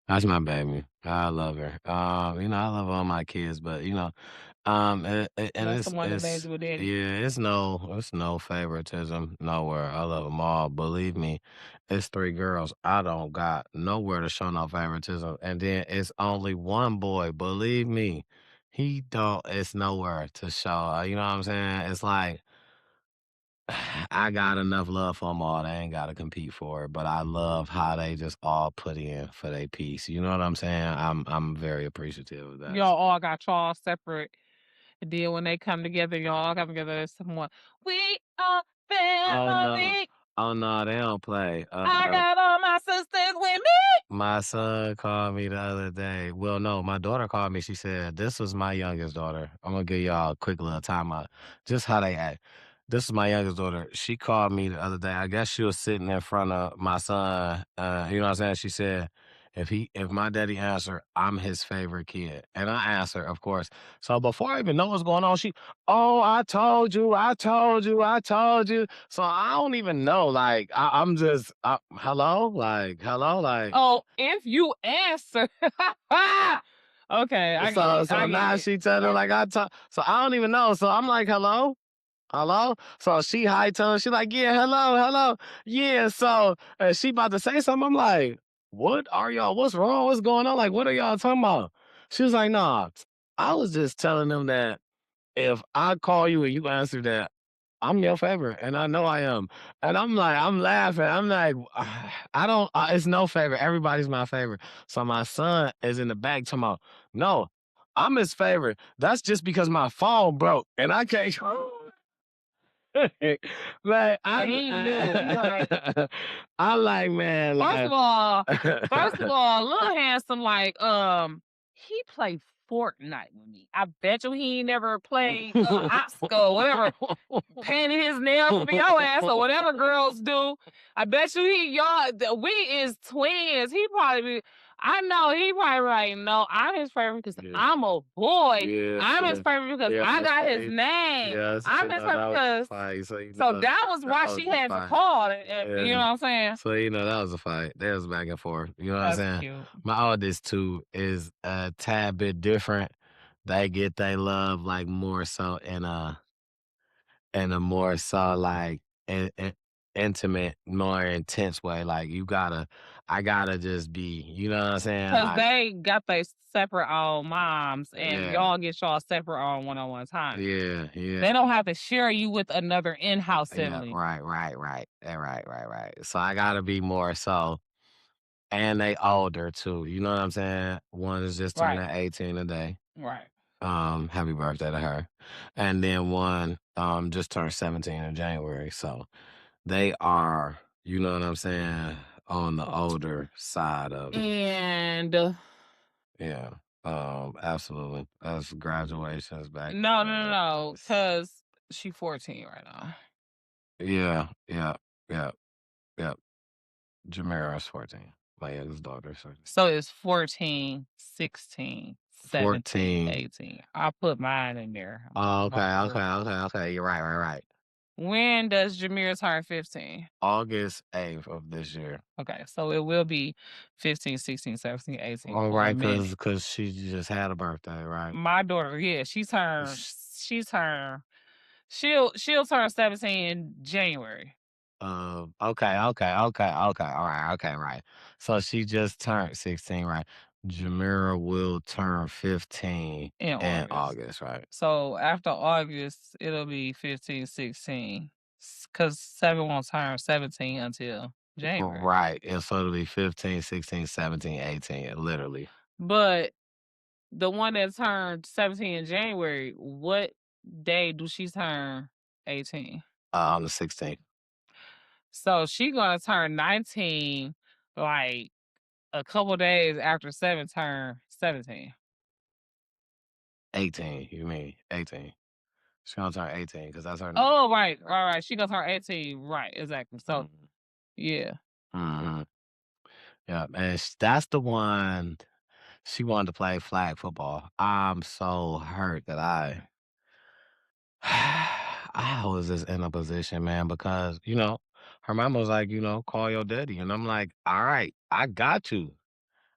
That's my baby. I love her. You know, I love all my kids, but you know, and That's the one that made you a daddy. yeah, it's no favoritism nowhere. I love them all. Believe me, it's 3 girls. I don't got nowhere to show no favoritism, and then it's only one boy. Believe me, he don't. It's nowhere to show. You know what I'm saying? It's like I got enough love for them all. They ain't got to compete for it, but I love how they just all put in for their piece. You know what I'm saying? I'm very appreciative of that. Y'all all got y'all separate. And then when they come together, y'all all come together as someone. We are family. Oh no, they don't play. I got all my sisters with me. My son called me the other day. Well, no, my daughter called me. She said, "This was my youngest daughter." I'm gonna give y'all a quick little timeout, just how they act. This is my youngest daughter. She called me the other day. I guess she was sitting in front of my son. You know what I'm saying? She said, if my daddy answered, I'm his favorite kid. And I answered, of course. So before I even know what's going on, oh, I told you, I told you, I told you. So I don't even know. Like, I'm just, hello? Like, hello? Like, Oh, if you answer. Okay. so now she telling her, like, so I don't even know. So I'm like, hello? Hello? So she hightailing. She like, yeah, hello. Yeah, so she about to say something. I'm like, what are y'all? What's wrong? What's going on? Like, what are y'all talking about? She was like, nah, I was just telling them that if I call you and you answer that, I'm your favorite, and I know I am. And I'm like, I'm laughing. I'm like, I don't, it's no favorite. Everybody's my favorite. So my son is in the back talking about, no, I'm his favorite. That's just because my phone broke and I can't. Like I'm like, man. First of all, Lil Handsome, like, he played Fortnite with me. I bet you he ain't never played Oscar, whatever, painting his nails for your ass or whatever girls do. I bet you we is twins. I know he probably like, no, I'm his favorite because I'm a boy. Yeah, I'm his favorite because I got his name. I'm his favorite because. So that was why she had to call. You know what I'm saying? So you know that was a fight. They was back and forth. You know what I'm saying? Cute. My oldest too is a tad bit different. They get they love like more so in a more so like intimate, more intense way. Like I gotta just be. You know what I'm saying? Because Like, they got their separate own moms, and y'all get y'all separate on one-on-one time. yeah. They don't have to share you with another in-house sibling. Yeah, right. So I gotta be more so. And they older too. You know what I'm saying? One is just turning 18 today. Right. Happy birthday to her. And then one just turned 17 in January. So they are, you know what I'm saying, on the older side of it. And Yeah. Absolutely. That's graduations back. no, because she 14 right now. Yeah. Jamira's 14. My youngest daughter. So it's 14, 16, 17, 18. I put mine in there. Oh, okay. You're right. When does Jameer turn 15? August 8th of this year. Okay, so it will be 15, 16, 17, 18. All right, because she just had a birthday, right? My daughter, yeah, she'll turn 17 in January. Okay. All right. So she just turned 16, right? Jamira will turn 15 in August, right? So after August, it'll be 15, 16. Because 7 won't turn 17 until January. Right. And so it'll be 15, 16, 17, 18, literally. But the one that turned 17 in January, what day do she turn 18? On the 16th. So she gonna turn 19 like a couple days after 7 turn 17. 18, you mean 18. She's gonna turn 18 because that's her. Oh, right. All right. She gonna turn 18. Right. Exactly. So, yeah. Mm-hmm. Yeah. And that's the one she wanted to play flag football. I'm so hurt that I was just in a position, man, because, her mama was like, call your daddy. And I'm like, all right, I got you.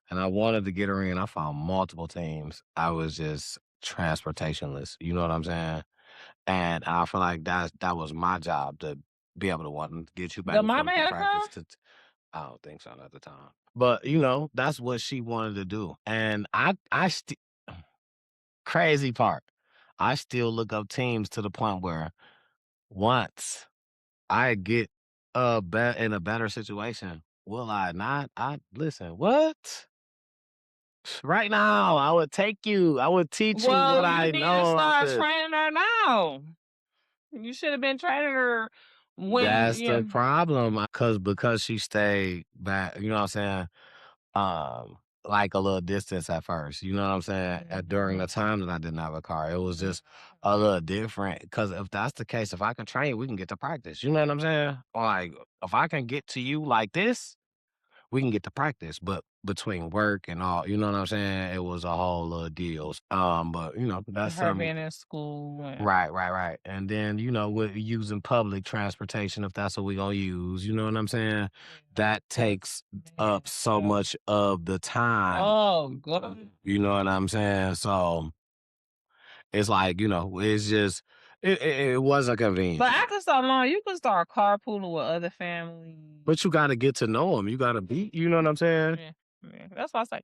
And I wanted to get her in. I found multiple teams. I was just transportationless. You know what I'm saying? And I feel like that was my job to be able to want to get you back The and forth mama to had a practice. car? I don't think so at the time. But that's what she wanted to do. And crazy part, I still look up teams to the point where once I get in a better situation, will I not? Listen, what? Right now, I would take you. I would teach you Well, what you I need to know. start training her now. You should have been training her when That's the problem. Because she stayed back, you know what I'm saying? Like a little distance at first. You know what I'm saying? During the time that I didn't have a car, it was just a little different. Because if that's the case, if I can train you, we can get to practice. You know what I'm saying? Like if I can get to you like this, we can get to practice. But between work and all, you know what I'm saying? It was a whole little deal. But that's her being in school. Right. And then, with using public transportation, if that's what we're going to use, you know what I'm saying? That takes up so much of the time. Oh, God. You know what I'm saying? So it's like, it's just, it wasn't convenient. But after so long, you can start carpooling with other families. But you got to get to know them. You got to be, you know what I'm saying? Yeah. That's what I say.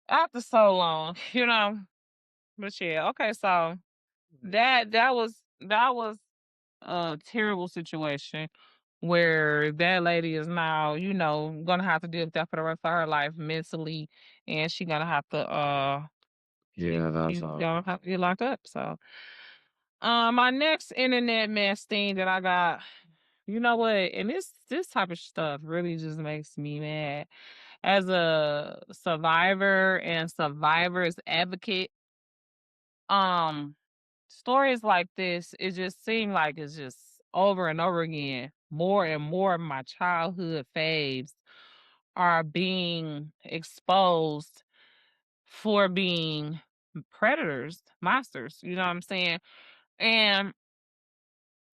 After so long, But yeah, okay, so that was a terrible situation where that lady is now, gonna have to deal with that for the rest of her life mentally, and she gonna have to Yeah, that's she's all. gonna have to get locked up. So my next internet mess thing that I got, you know what, and this type of stuff really just makes me mad. As a survivor and survivor's advocate, stories like this, it just seems like it's just over and over again. More and more of my childhood faves are being exposed for being predators, monsters. You know what I'm saying? And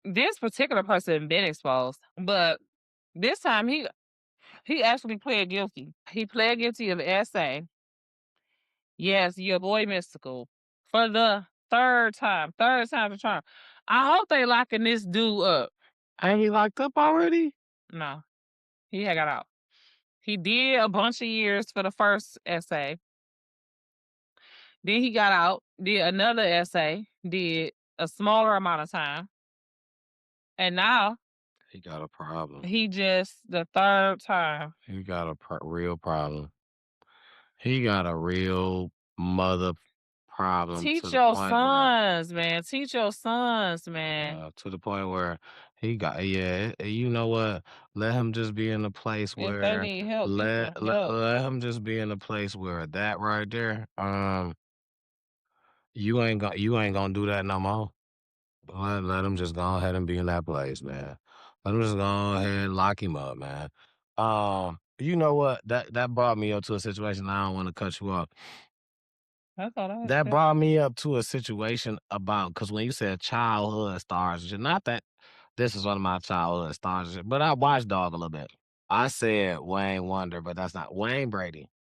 this particular person been exposed, but this time he actually pled guilty. He pled guilty of SA. Yes, your boy Mystical. For the third time. Third time's a charm. I hope they locking this dude up. Ain't he locked up already? No. He had got out. He did a bunch of years for the first essay. Then he got out, did another essay, did a smaller amount of time. And now He got a problem. he just the third time. He got a real problem. He got a real mother problem. Teach your sons, man. Teach your sons, man. To the point where he got, you know what? Let him just be in a place If they where need help, let help. him just be in a place where that right there, you ain't gonna do that no more. Let him just go ahead and be in that place, man. Let him just go ahead and lock him up, man. You know what? That brought me up to a situation. I don't want to cut you off. That's all I That brought me up to a situation about, because when you said childhood stars, not that this is one of my childhood stars, but I watched Dog a little bit. I said Wayne Wonder, but that's not Wayne Brady.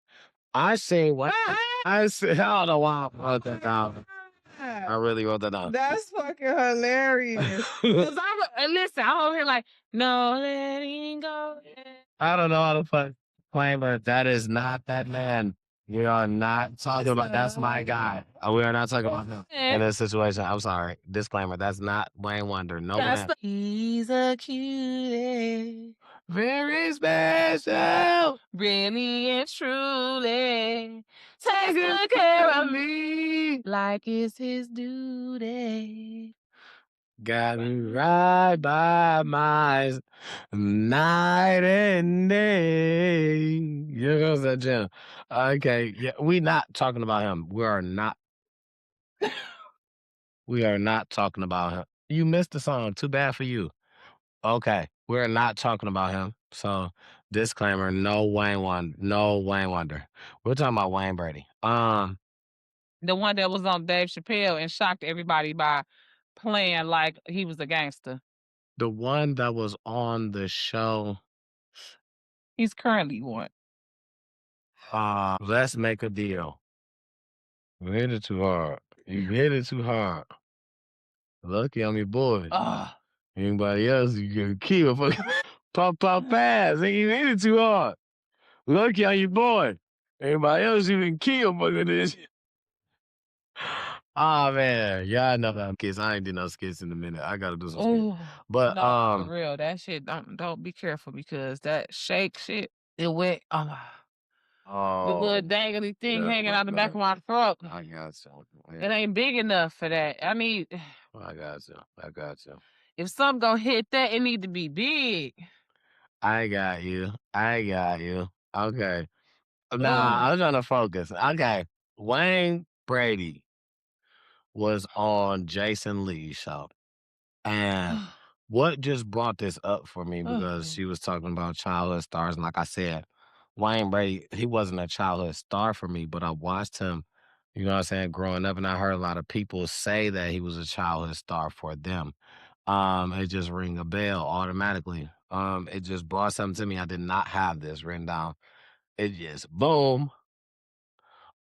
I said what? I said, I don't know why I wrote that down. I really wrote that down. That's fucking hilarious. Cause listen, I'm over here like, no letting go. I don't know how to fuck claim, but that is not that man. We are not talking about. That's my guy. We are not talking about him in this situation. I'm sorry. Disclaimer. That's not Wayne Wonder. No man. He's a cutie. very special. Really and truly takes good care of me like it's his duty. Got me right by my night and day. Here goes that jam. Okay, yeah, we not talking about him. We are not. We are not talking about him. You missed the song. Too bad for you. Okay, we're not talking about him. So, disclaimer: no Wayne Wonder. No Wayne Wonder. We're talking about Wayne Brady. The one that was on Dave Chappelle and shocked everybody by playing like he was a gangster. The one that was on the show. He's currently one. Let's make a deal. You hit it too hard. You hit it too hard. Lucky I'm your boy. Anybody else, you can kill. Pop pass. You hit it too hard. Lucky I'm your boy. Everybody else, you can kill. Fucking this. Oh man, y'all know that skits. I ain't did no skits in a minute. I gotta do some skits. But no, for real, that shit. Don't be careful because that shake shit. It went. The little dangly thing hanging out the back of my throat. I got you. It ain't big enough for that. I mean, I got you. I got you. if something gonna hit that, it need to be big. I got you. I got you. Okay. Nah, I'm trying to focus. Okay. Wayne Brady was on Jason Lee's show. And what just brought this up for me because she was talking about childhood stars. And like I said, Wayne Brady, he wasn't a childhood star for me, but I watched him, you know what I'm saying, growing up. And I heard a lot of people say that he was a childhood star for them. It just ring a bell automatically. It just brought something to me. I did not have this written down. It just boom.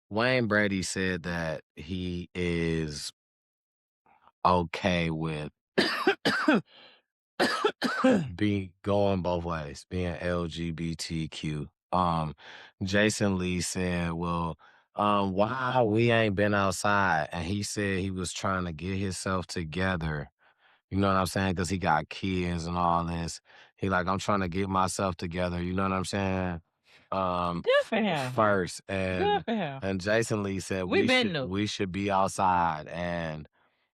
Wayne Brady said that he is okay with being going both ways, being LGBTQ. Jason Lee said, well, why we ain't been outside? And he said he was trying to get himself together. You know what I'm saying? Because he got kids and all this. He like, I'm trying to get myself together. You know what I'm saying? Good for him. First. Good for him. And Jason Lee said we should be outside. And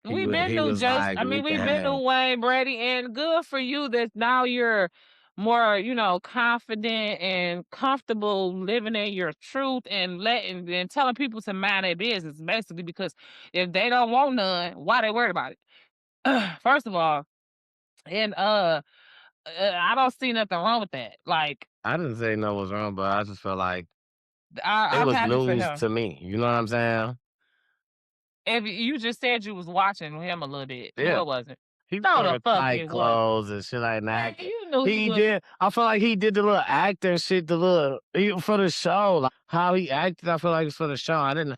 we've been to like, we've been to Wayne Brady, and good for you that now you're more, confident and comfortable living in your truth and telling people to mind their business, basically, because if they don't want none, why they worried about it? First of all, and I don't see nothing wrong with that. Like, I didn't say no was wrong, but I just felt like it was news to me. You know what I'm saying? If you just said you was watching him a little bit, Yeah. no, it wasn't. He No, the wore fuck tight it clothes and shit like that. You knew He did. I feel like he did the little acting shit, for the show. Like how he acted, I feel like it's for the show. I didn't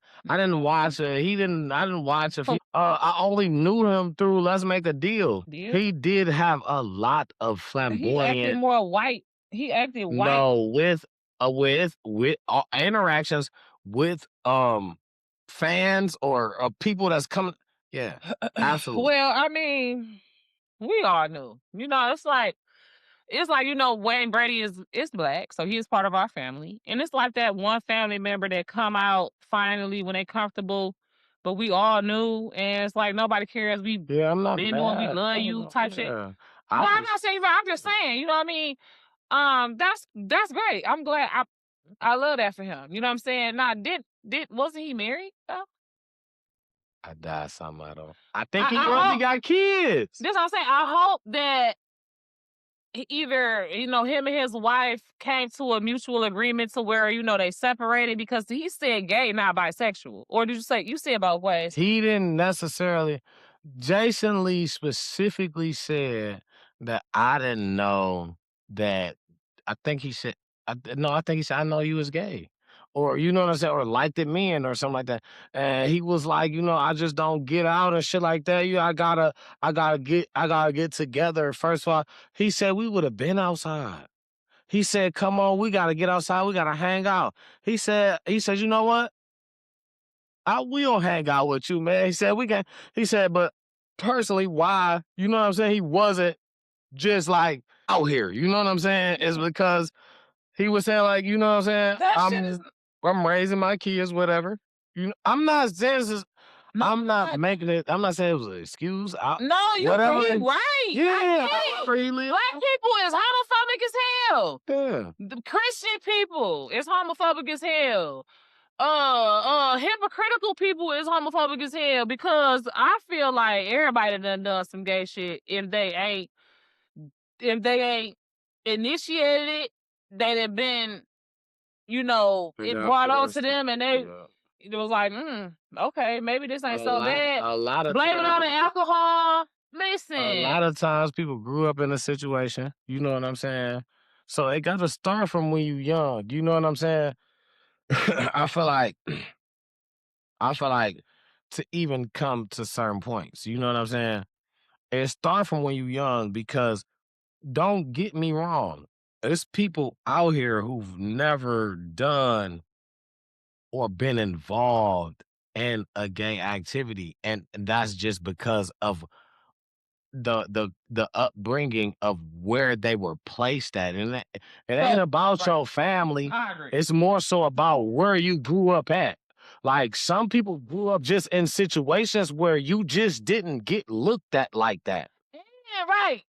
watch it. I didn't watch it. I only knew him through Let's Make a Deal. He did have a lot of flamboyant. He acted more white. He acted white. No, with interactions with fans or people that's coming. Yeah, absolutely. Well, I mean, we all knew. It's like Wayne Brady is black, so he is part of our family, and it's like that one family member that come out finally when they comfortable, but we all knew, and it's like nobody cares. I'm not been mad. doing, we love you type shit. Yeah. I'm not saying I'm just saying, you know what I mean? That's great. I'm glad. I love that for him. You know what I'm saying? Now, wasn't he married though? I died something I don't. I think he really got kids. That's what I'm saying. I hope that either him and his wife came to a mutual agreement to where they separated, because he said gay, not bisexual. Or did you say both ways? He didn't necessarily. Jason Lee specifically said that I didn't know that. I think he said I know you was gay. Or you know what I'm saying, or liked it men or something like that. And he was like, I just don't get out and shit like that. I gotta get together. First of all, he said we would have been outside. He said, come on, we gotta get outside, we gotta hang out. He said, you know what? We don't hang out with you, man. He said, but personally, why? You know what I'm saying? He wasn't just like out here. You know what I'm saying? It's because he was saying, like, you know what I'm saying? That shit is I'm raising my kids, whatever. I'm not saying this is, no, I'm not making it, I'm not saying it was an excuse. no, you're whatever. right. Yeah, I wherever he live. Black people is homophobic as hell. Yeah. The Christian people is homophobic as hell. Hypocritical people is homophobic as hell because I feel like everybody done some gay shit if they ain't initiated it, they have been, it brought on to them and it was like, okay, maybe this ain't so bad. A lot of Blame it on the alcohol. Listen. A lot of times people grew up in a situation, you know what I'm saying? So it got to start from when you young, you know what I'm saying? I feel like to even come to certain points, you know what I'm saying? It start from when you young because don't get me wrong. There's people out here who've never done or been involved in a gay activity, and that's just because of the upbringing of where they were placed at, and it ain't about your family. I agree. It's more so about where you grew up at. Like some people grew up just in situations where you just didn't get looked at like that. Yeah, right.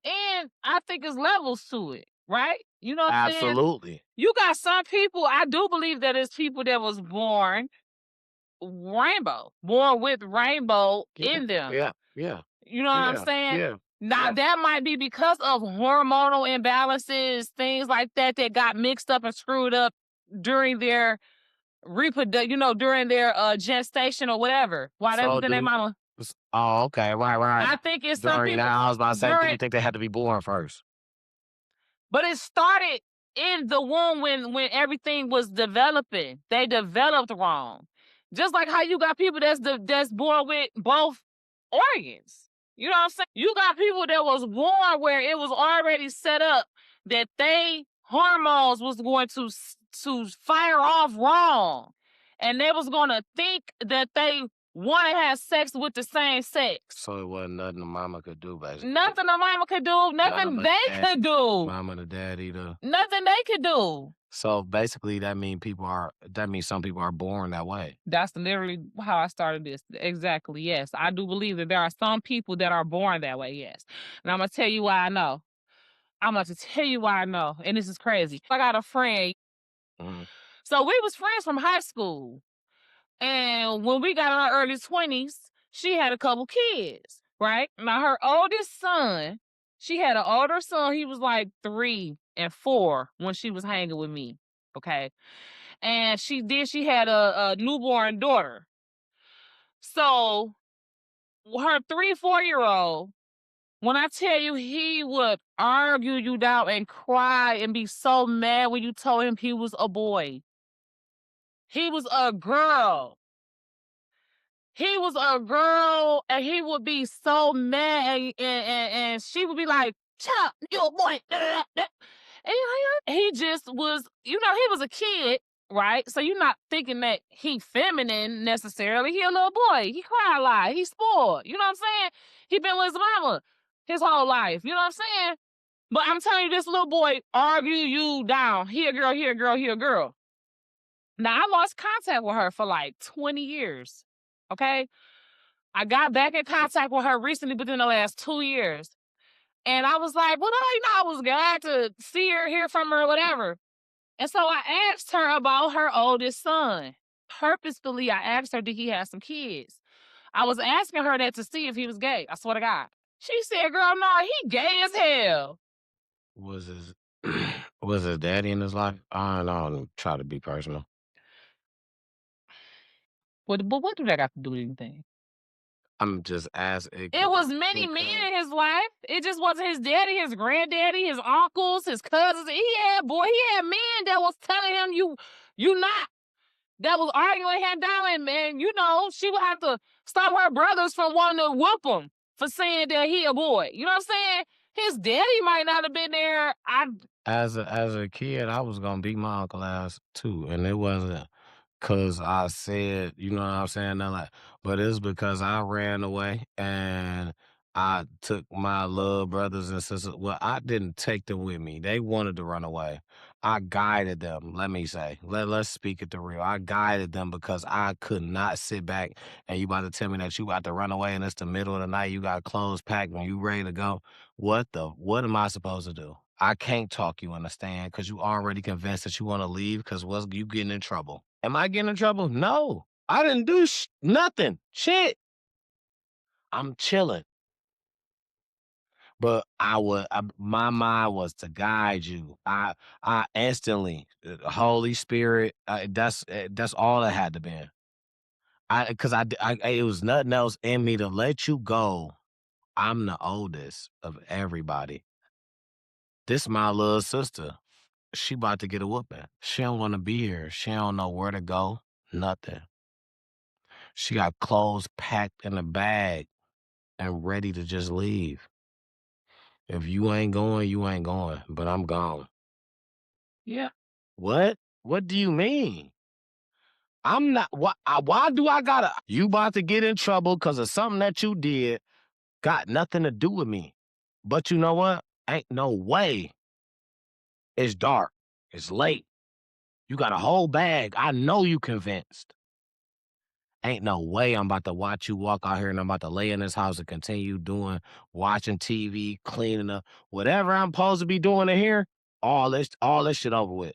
And I think it's levels to it, right? You know what I'm saying? Absolutely. You got some people, I do believe that it's people that was born with rainbow in them. Yeah. You know what I'm saying? Yeah. Now that might be because of hormonal imbalances, things like that got mixed up and screwed up during their during their gestation or whatever. While they was in their mama. Oh, okay, right. I think it's some people. I was about to say, people think they had to be born first. But it started in the womb when everything was developing. They developed wrong. Just like how you got people that's born with both organs. You know what I'm saying? You got people that was born where it was already set up that they hormones was going to fire off wrong. And they was going to think that they want to have sex with the same sex. So it wasn't nothing the mama could do, basically. Nothing the mama could do. Nothing they could do. Mama and the dad either. Nothing they could do. So basically, that means some people are born that way. That's literally how I started this. Exactly. Yes, I do believe that there are some people that are born that way. Yes, and I'm gonna tell you why I know. I'm about to tell you why I know, and this is crazy. I got a friend. Mhm. So we was friends from high school, and when we got in our early 20s, she had a couple kids. Right now, her oldest son, she had an older son. He was like 3 and 4 when she was hanging with me. Okay. And she had a newborn daughter. So her 3-4-year-old, when I tell you he would argue you down and cry and be so mad when you told him he was a boy. He was a girl. He was a girl, and he would be so mad, and she would be like, "Chop, you a boy." And he just was, he was a kid, right? So you're not thinking that he feminine necessarily. He a little boy. He cry a lot. He spoiled. You know what I'm saying? He been with his mama his whole life. You know what I'm saying? But I'm telling you, this little boy argue you down. He a girl, he a girl, he a girl. Now, I lost contact with her for like 20 years. Okay? I got back in contact with her recently within the last 2 years. And I was like, well, I was glad to see her, hear from her, whatever. And so I asked her about her oldest son. Purposefully, I asked her, did he have some kids? I was asking her that to see if he was gay. I swear to God. She said, girl, no, he gay as hell. Was his daddy in his life? I don't try to be personal. But what do that got to do with anything? I'm just asking. It was many men in his life. It just wasn't his daddy, his granddaddy, his uncles, his cousins. He had men that was telling him you not. That was arguing him down, and she would have to stop her brothers from wanting to whoop him for saying that he a boy. You know what I'm saying? His daddy might not have been there. As a kid, I was gonna beat my uncle ass too, and it wasn't because I said, you know what I'm saying, but it's because I ran away and I took my little brothers and sisters. Well, I didn't take them with me. They wanted to run away. I guided them. Let me say, let's speak it the real. I guided them because I could not sit back and you about to tell me that you about to run away and it's the middle of the night. You got clothes packed when you ready to go. What am I supposed to do? I can't talk you, understand? Because you already convinced that you want to leave because you getting in trouble. Am I getting in trouble? No, I didn't do nothing. Shit. I'm chilling. But my mind was to guide you. I instantly, Holy Spirit. That's all it had to be. Because it was nothing else in me to let you go. I'm the oldest of everybody. This my little sister. She about to get a whooping. She don't want to be here. She don't know where to go. Nothing. She got clothes packed in a bag and ready to just leave. If you ain't going, you ain't going. But I'm gone. Yeah. What? What do you mean? I'm not. Why do I gotta? You about to get in trouble because of something that you did. Got nothing to do with me. But you know what? Ain't no way. It's dark. It's late. You got a whole bag. I know you convinced. Ain't no way I'm about to watch you walk out here and I'm about to lay in this house and continue watching TV, cleaning up, whatever I'm supposed to be doing in here. All this shit over with.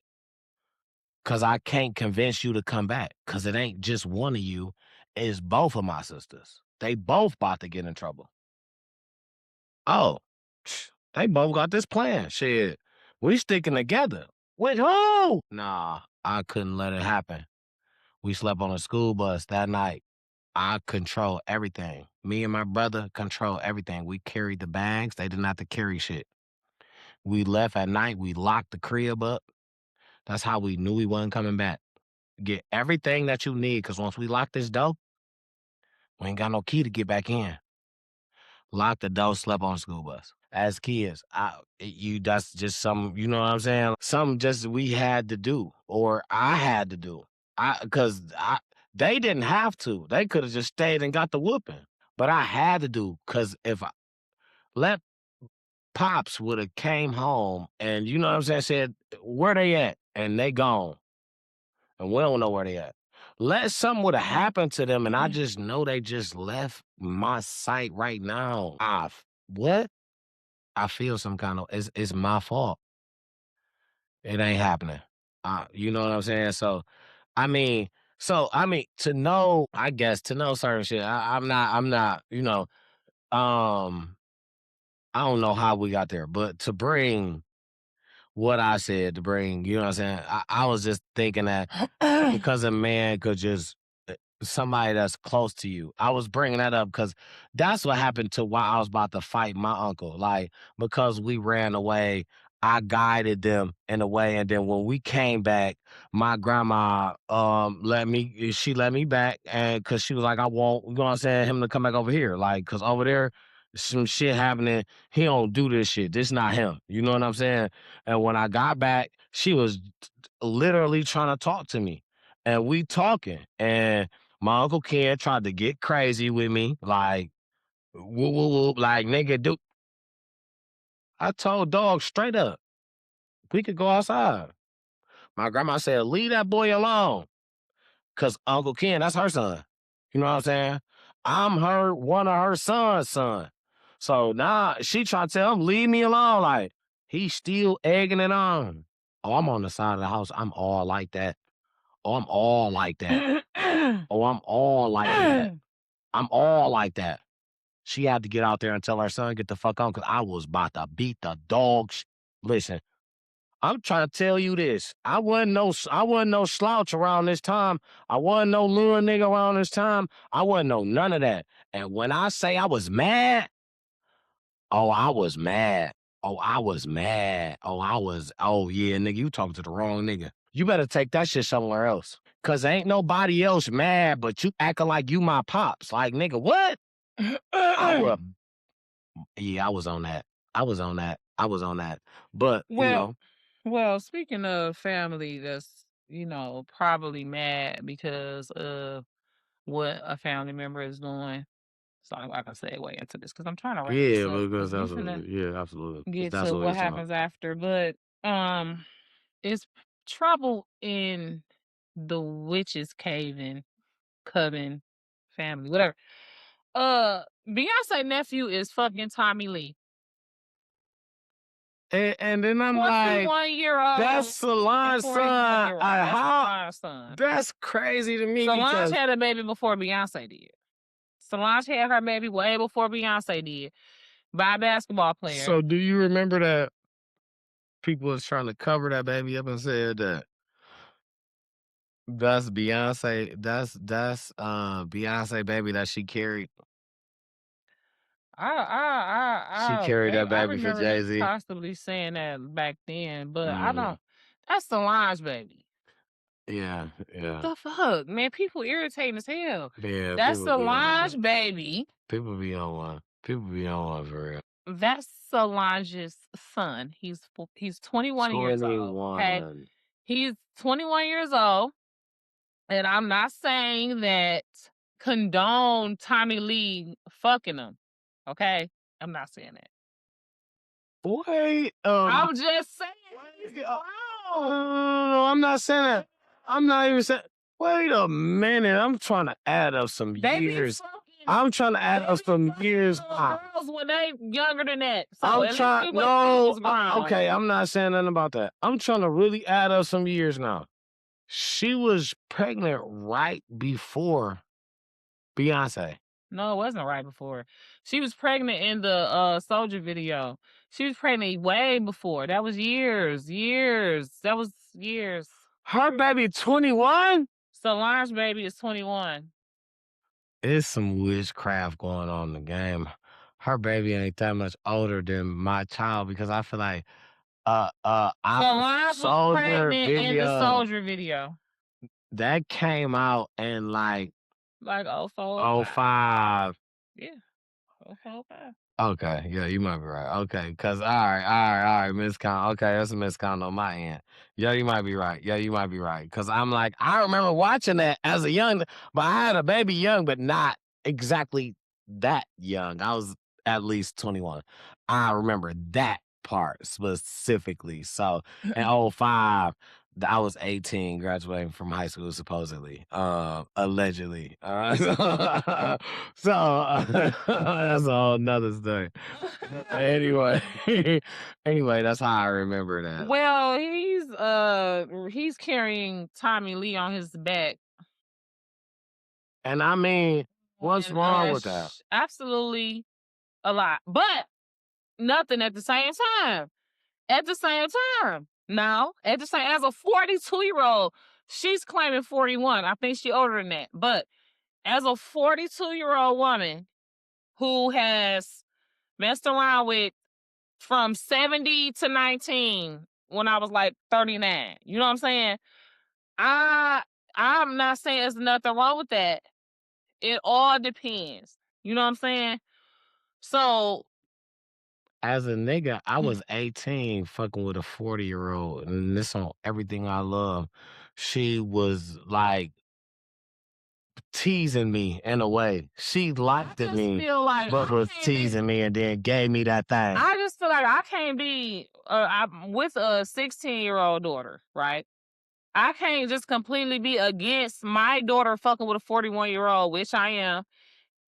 Cause I can't convince you to come back. Cause it ain't just one of you, it's both of my sisters. They both about to get in trouble. Oh, they both got this plan. Shit, we sticking together. With who? Nah, I couldn't let it happen. We slept on a school bus that night. I control everything. Me and my brother control everything. We carried the bags. They didn't have to carry shit. We left at night. We locked the crib up. That's how we knew we wasn't coming back. Get everything that you need, because once we lock this door, we ain't got no key to get back in. Lock the door, slept on the school bus. As kids, that's just something, you know what I'm saying? Something just we had to do, or I had to do. They didn't have to. They could have just stayed and got the whooping. But I had to do, because if I let Pops would have came home and, you know what I'm saying, said, where they at? And they gone. And we don't know where they at. Let something would have happened to them, and I just know they just left my sight right now. What? I feel some kind of it's my fault. It ain't happening. You know what I'm saying? I mean, to know, I guess to know certain shit. I'm not, I don't know how we got there, but to bring what I said to bring, you know what I'm saying? I was just thinking that because a man could just somebody that's close to you. I was bringing that up because that's what happened to why I was about to fight my uncle. Like, because we ran away, I guided them in a way, and then when we came back, my grandma let me back, and because she was like, I want, you know what I'm saying, him to come back over here, like, because over there some shit happening. He don't do this shit. This not him. You know what I'm saying? And when I got back, she was literally trying to talk to me, and we talking, and my Uncle Ken tried to get crazy with me, like, whoop, whoop, whoop, like, nigga, dude. I told dog straight up, we could go outside. My grandma said, leave that boy alone. Because Uncle Ken, that's her son. You know what I'm saying? I'm one of her son's son. So now she trying to tell him, leave me alone. Like, he's still egging it on. Oh, I'm on the side of the house. I'm all like that. Oh, I'm all like that. Oh, I'm all like that. I'm all like that. She had to get out there and tell her son, get the fuck on, because I was about to beat the dog. Listen, I'm trying to tell you this. I wasn't no slouch around this time. I wasn't no little nigga around this time. I wasn't no none of that. And when I say I was mad, oh, I was mad. Oh, I was mad. Oh yeah, nigga, you talking to the wrong nigga. You better take that shit somewhere else. Cause ain't nobody else mad, but you acting like you my pops. Like, nigga, what? Yeah, I was on that. I was on that. But, Well, speaking of family that's, probably mad because of what a family member is doing. So I can segue into this because I'm trying to wrap Yeah, this up. because 'Cause we finna absolutely. Yeah, absolutely. 'Cause get that's to what what it's about. happens after, but it's trouble in the witches' caving, coven family, whatever. Beyonce nephew is fucking Tommy Lee. And then I'm like, 21-year-old that's and Solange's son. 41-year-old. That's How? Solange's son. That's crazy to me Solange because had a baby before Beyonce did. Solange had her baby way before Beyonce did by a basketball player. so do you remember that people was trying to cover that baby up and said that that's Beyonce, that's Beyonce baby that she carried. She carried that I baby for remember them Jay-Z. possibly saying that back then, but I Mhm. don't. That's Solange baby. Yeah, yeah. The fuck, man, people irritating as hell. Yeah, That's people be on Solange one. baby. People be on one. People be on one for real. That's Solange's son. He's 21 years old. Okay, 21. he's 21 years old, and I'm not saying that condone Tommy Lee fucking him. Okay, I'm not saying that. Wait, I'm just saying he's wait, grown. no, I'm not saying that. I'm not even saying. Wait a minute. I'm trying to add up some They be years. fucking. I'm trying to add They up be some fucking years. little girls when they younger than that. So I'm at least trying. we wouldn't think he No, was grown. okay. I'm not saying nothing about that. I'm trying to really add up some years now. She was pregnant right before Beyonce. No, it wasn't right before. She was pregnant in the Soldier video. She was pregnant way before. That was years. That was years. Her baby 21? Solange baby is 21. It's some witchcraft going on in the game. Her baby ain't that much older than my child because I feel like I Solange was Soldier pregnant in the video Soldier video. that came out in like Like 04. 05. Yeah. 04, 05. Okay, yeah, you might be right. Okay, cause all right, miscount. Okay, that's a miscount on my end. Yeah, you might be right. Yeah, you might be right. Cause I'm like, I remember watching that as a young, but I had a baby young, but not exactly that young. I was at least 21. I remember that part specifically. So in 05, I was 18, graduating from high school, supposedly, allegedly. So that's a whole nother story. Anyway, anyway, that's how I remember that. Well, he's carrying Tommy Lee on his back. And I mean, what's And, wrong with that? Absolutely a lot, but nothing at the same time. At the same time, now at the same as a 42-year-old, she's claiming 41. I think she older than that, but as a 42-year-old woman who has messed around with from 70 to 19 when I was like 39. You know what I'm saying? I'm not saying there's nothing wrong with that. It all depends. You know what I'm saying? So As a nigga, I was 18 fucking with a 40-year-old, and this on Everything I Love. She was like teasing me in a way. She liked I just me, feel like but I was can't be, teasing me and then gave me that thing. I just feel like I can't be I'm with a 16-year-old daughter, right? I can't just completely be against my daughter fucking with a 41-year-old, which I am.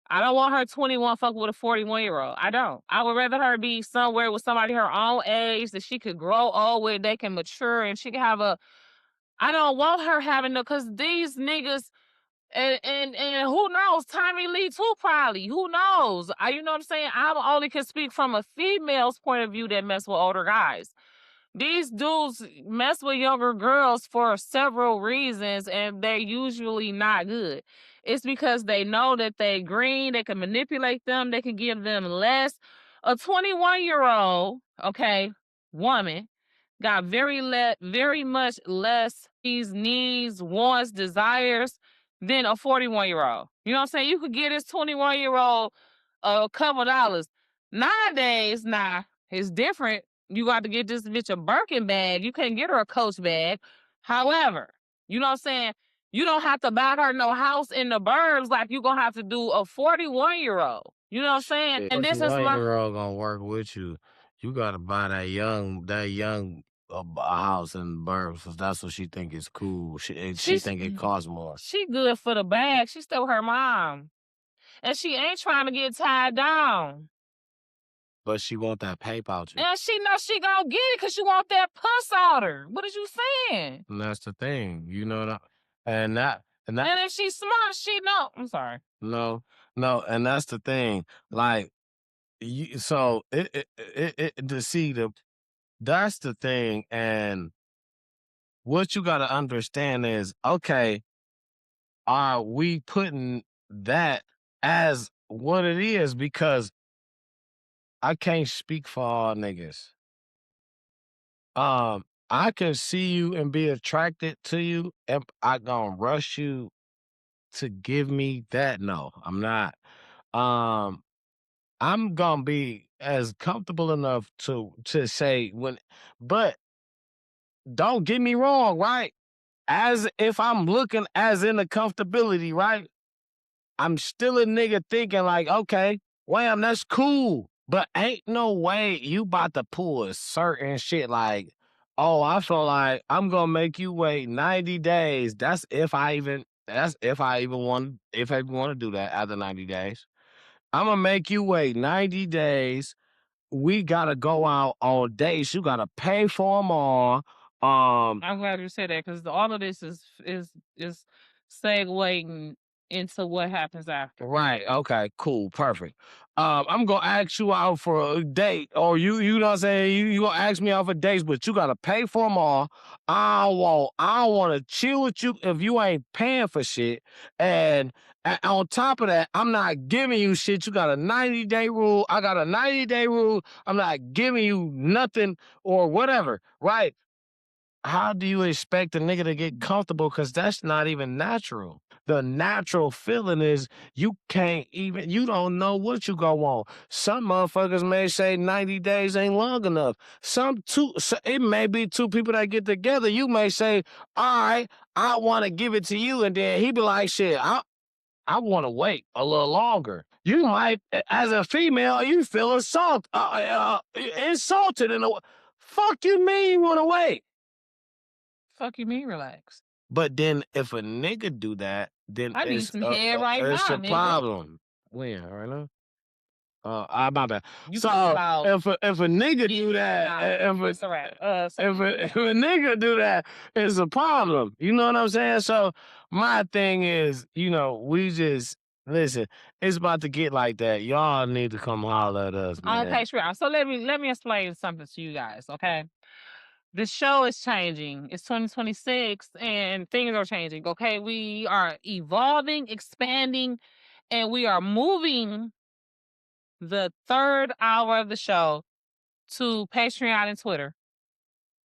I don't want her 21 fucking with a 41-year-old. I don't. I would rather her be somewhere with somebody her own age that she could grow old with, they can mature, and she can have a. I don't want her having the, because these niggas, and who knows, Tommy Lee too, probably. Who knows? You know what I'm saying? I only can speak from a female's point of view that mess with older guys. These dudes mess with younger girls for several reasons, and they're usually not good. It's because they know that they green, they can manipulate them, they can give them less. A 21-year-old, okay, woman got very much less these needs, wants, desires than a 41-year-old. You know what I'm saying? You could get this 21-year-old a couple dollars. Nowadays, it's different. You got to get this bitch a Birkin bag. You can't get her a Coach bag. However, you know what I'm saying? You don't have to buy her no house in the burbs like you gonna have to do a 41-year-old. You know what I'm saying? Shit, And this is my 41-year-old gonna work with you. You gotta buy that young a house in the burbs 'cause that's what she think is cool. She she's think it costs more. she good for the bag. She still her mom. And she ain't trying to get tied down. But she want that paper out you. And she know she gonna get it because she want that puss out her. What is you saying? And that's the thing. You know that and that And if she's smart, she know. I'm sorry. no, and that's the thing. Like you so it to see that's the thing. And what you gotta understand is, okay, are we putting that as what it is? Because I can't speak for all niggas. I can see you and be attracted to you, and I gonna rush you to give me that. No, I'm not. Um, I'm gonna be as comfortable enough to say when, but don't get me wrong, right? As if I'm looking as in the comfortability, right? I'm still a nigga thinking like, okay, wham, that's cool. But ain't no way you about to pull a certain shit like, oh, I feel like I'm gonna make you wait 90 days. That's if I even want to do that after 90 days. I'm gonna make you wait 90 days. We gotta go out on dates. You gotta pay for them all. I'm glad you said that because all of this is segueing into what happens after. Right. Okay. Cool. Perfect. I'm gonna ask you out for a date, or you know what I'm saying. You gonna ask me out for dates, but you gotta pay for them all. I don't want to chill with you if you ain't paying for shit. And on top of that, I'm not giving you shit. You got a 90-day rule. I got a 90-day rule. I'm not giving you nothing or whatever. Right. How do you expect a nigga to get comfortable? Because that's not even natural. The natural feeling is you don't know what you go on. Some motherfuckers may say 90 days ain't long enough. It may be two people that get together. You may say, all right, I want to give it to you. And then he be like, shit, I want to wait a little longer. You might, as a female, you feel insulted in a fuck you mean you want to wait? Fuck you mean relax. But then if a nigga do that, then I need it's some head right it's now, a nigga. problem. When right now? My bad. You So talking about if a nigga do that, it's a wrap. if a nigga do that, it's a problem. You know what I'm saying? So my thing is, we just listen. It's about to get like that. Y'all need to come holler at us, man. Okay, sure. So let me explain something to you guys, okay? The show is changing. It's 2026 and things are changing, okay? We are evolving, expanding, and we are moving the third hour of the show to Patreon and Twitter.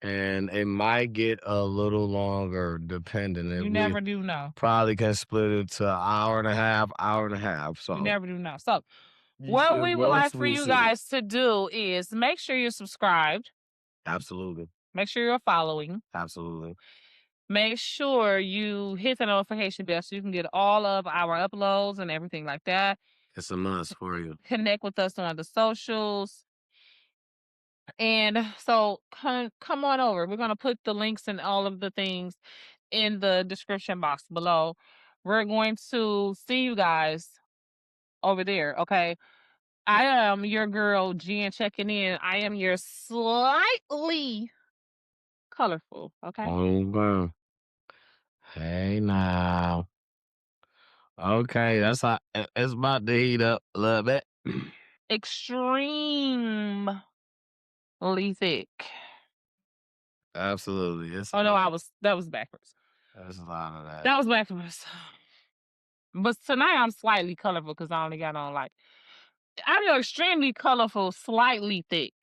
And it might get a little longer, depending. You never do know. Probably can split it to an hour and a half. So You never do know. So what we would like for you guys to do is make sure you're subscribed. Absolutely. Make sure you're following. Absolutely. Make sure you hit the notification bell so you can get all of our uploads and everything like that. It's a must for you. Connect with us on the socials. And so come on over. We're going to put the links and all of the things in the description box below. We're going to see you guys over there, okay? I am your girl, Jen, checking in. I am your slightly colorful, okay? Okay. Hey now. Okay, that's how it's about to heat up a little bit. Extremely thick. Absolutely. Oh no, that was backwards. There's a lot of that. That was backwards. But tonight I'm slightly colorful because I only got on I'm your extremely colorful, slightly thick.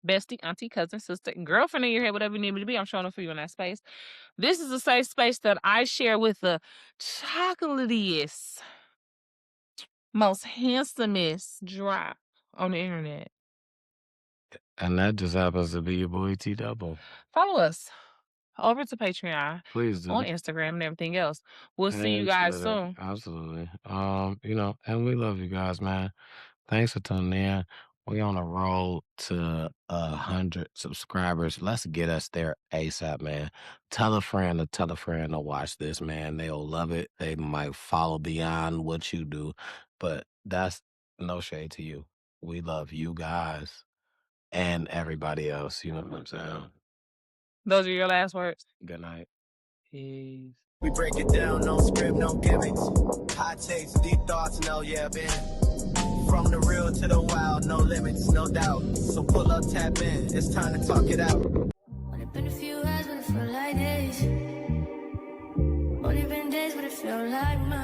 Bestie, auntie, cousin, sister, girlfriend in your head, whatever you need me to be. I'm showing up for you in that space. This is a safe space that I share with the chocolatiest, most handsomest drop on the internet. And that just happens to be your boy T Double. Follow us over to Patreon, Please do. on Instagram, and everything else. We'll see you And guys Twitter. soon. Absolutely. And we love you guys, man. Thanks for tuning in. We on a roll to 100 subscribers. Let's get us there ASAP, man. Tell a friend to watch this, man. They'll love it. They might follow beyond what you do, but that's no shade to you. We love you guys and everybody else. You know what I'm saying? Those are your last words. Good night. Peace. We break it down, no script, no gimmicks. Hot takes, deep thoughts, no yeah, been. From the real to the wild, no limits, no doubt. So pull up, tap in, it's time to talk it out. Only been a few hours, but it felt like days. Only been days, but it felt like months.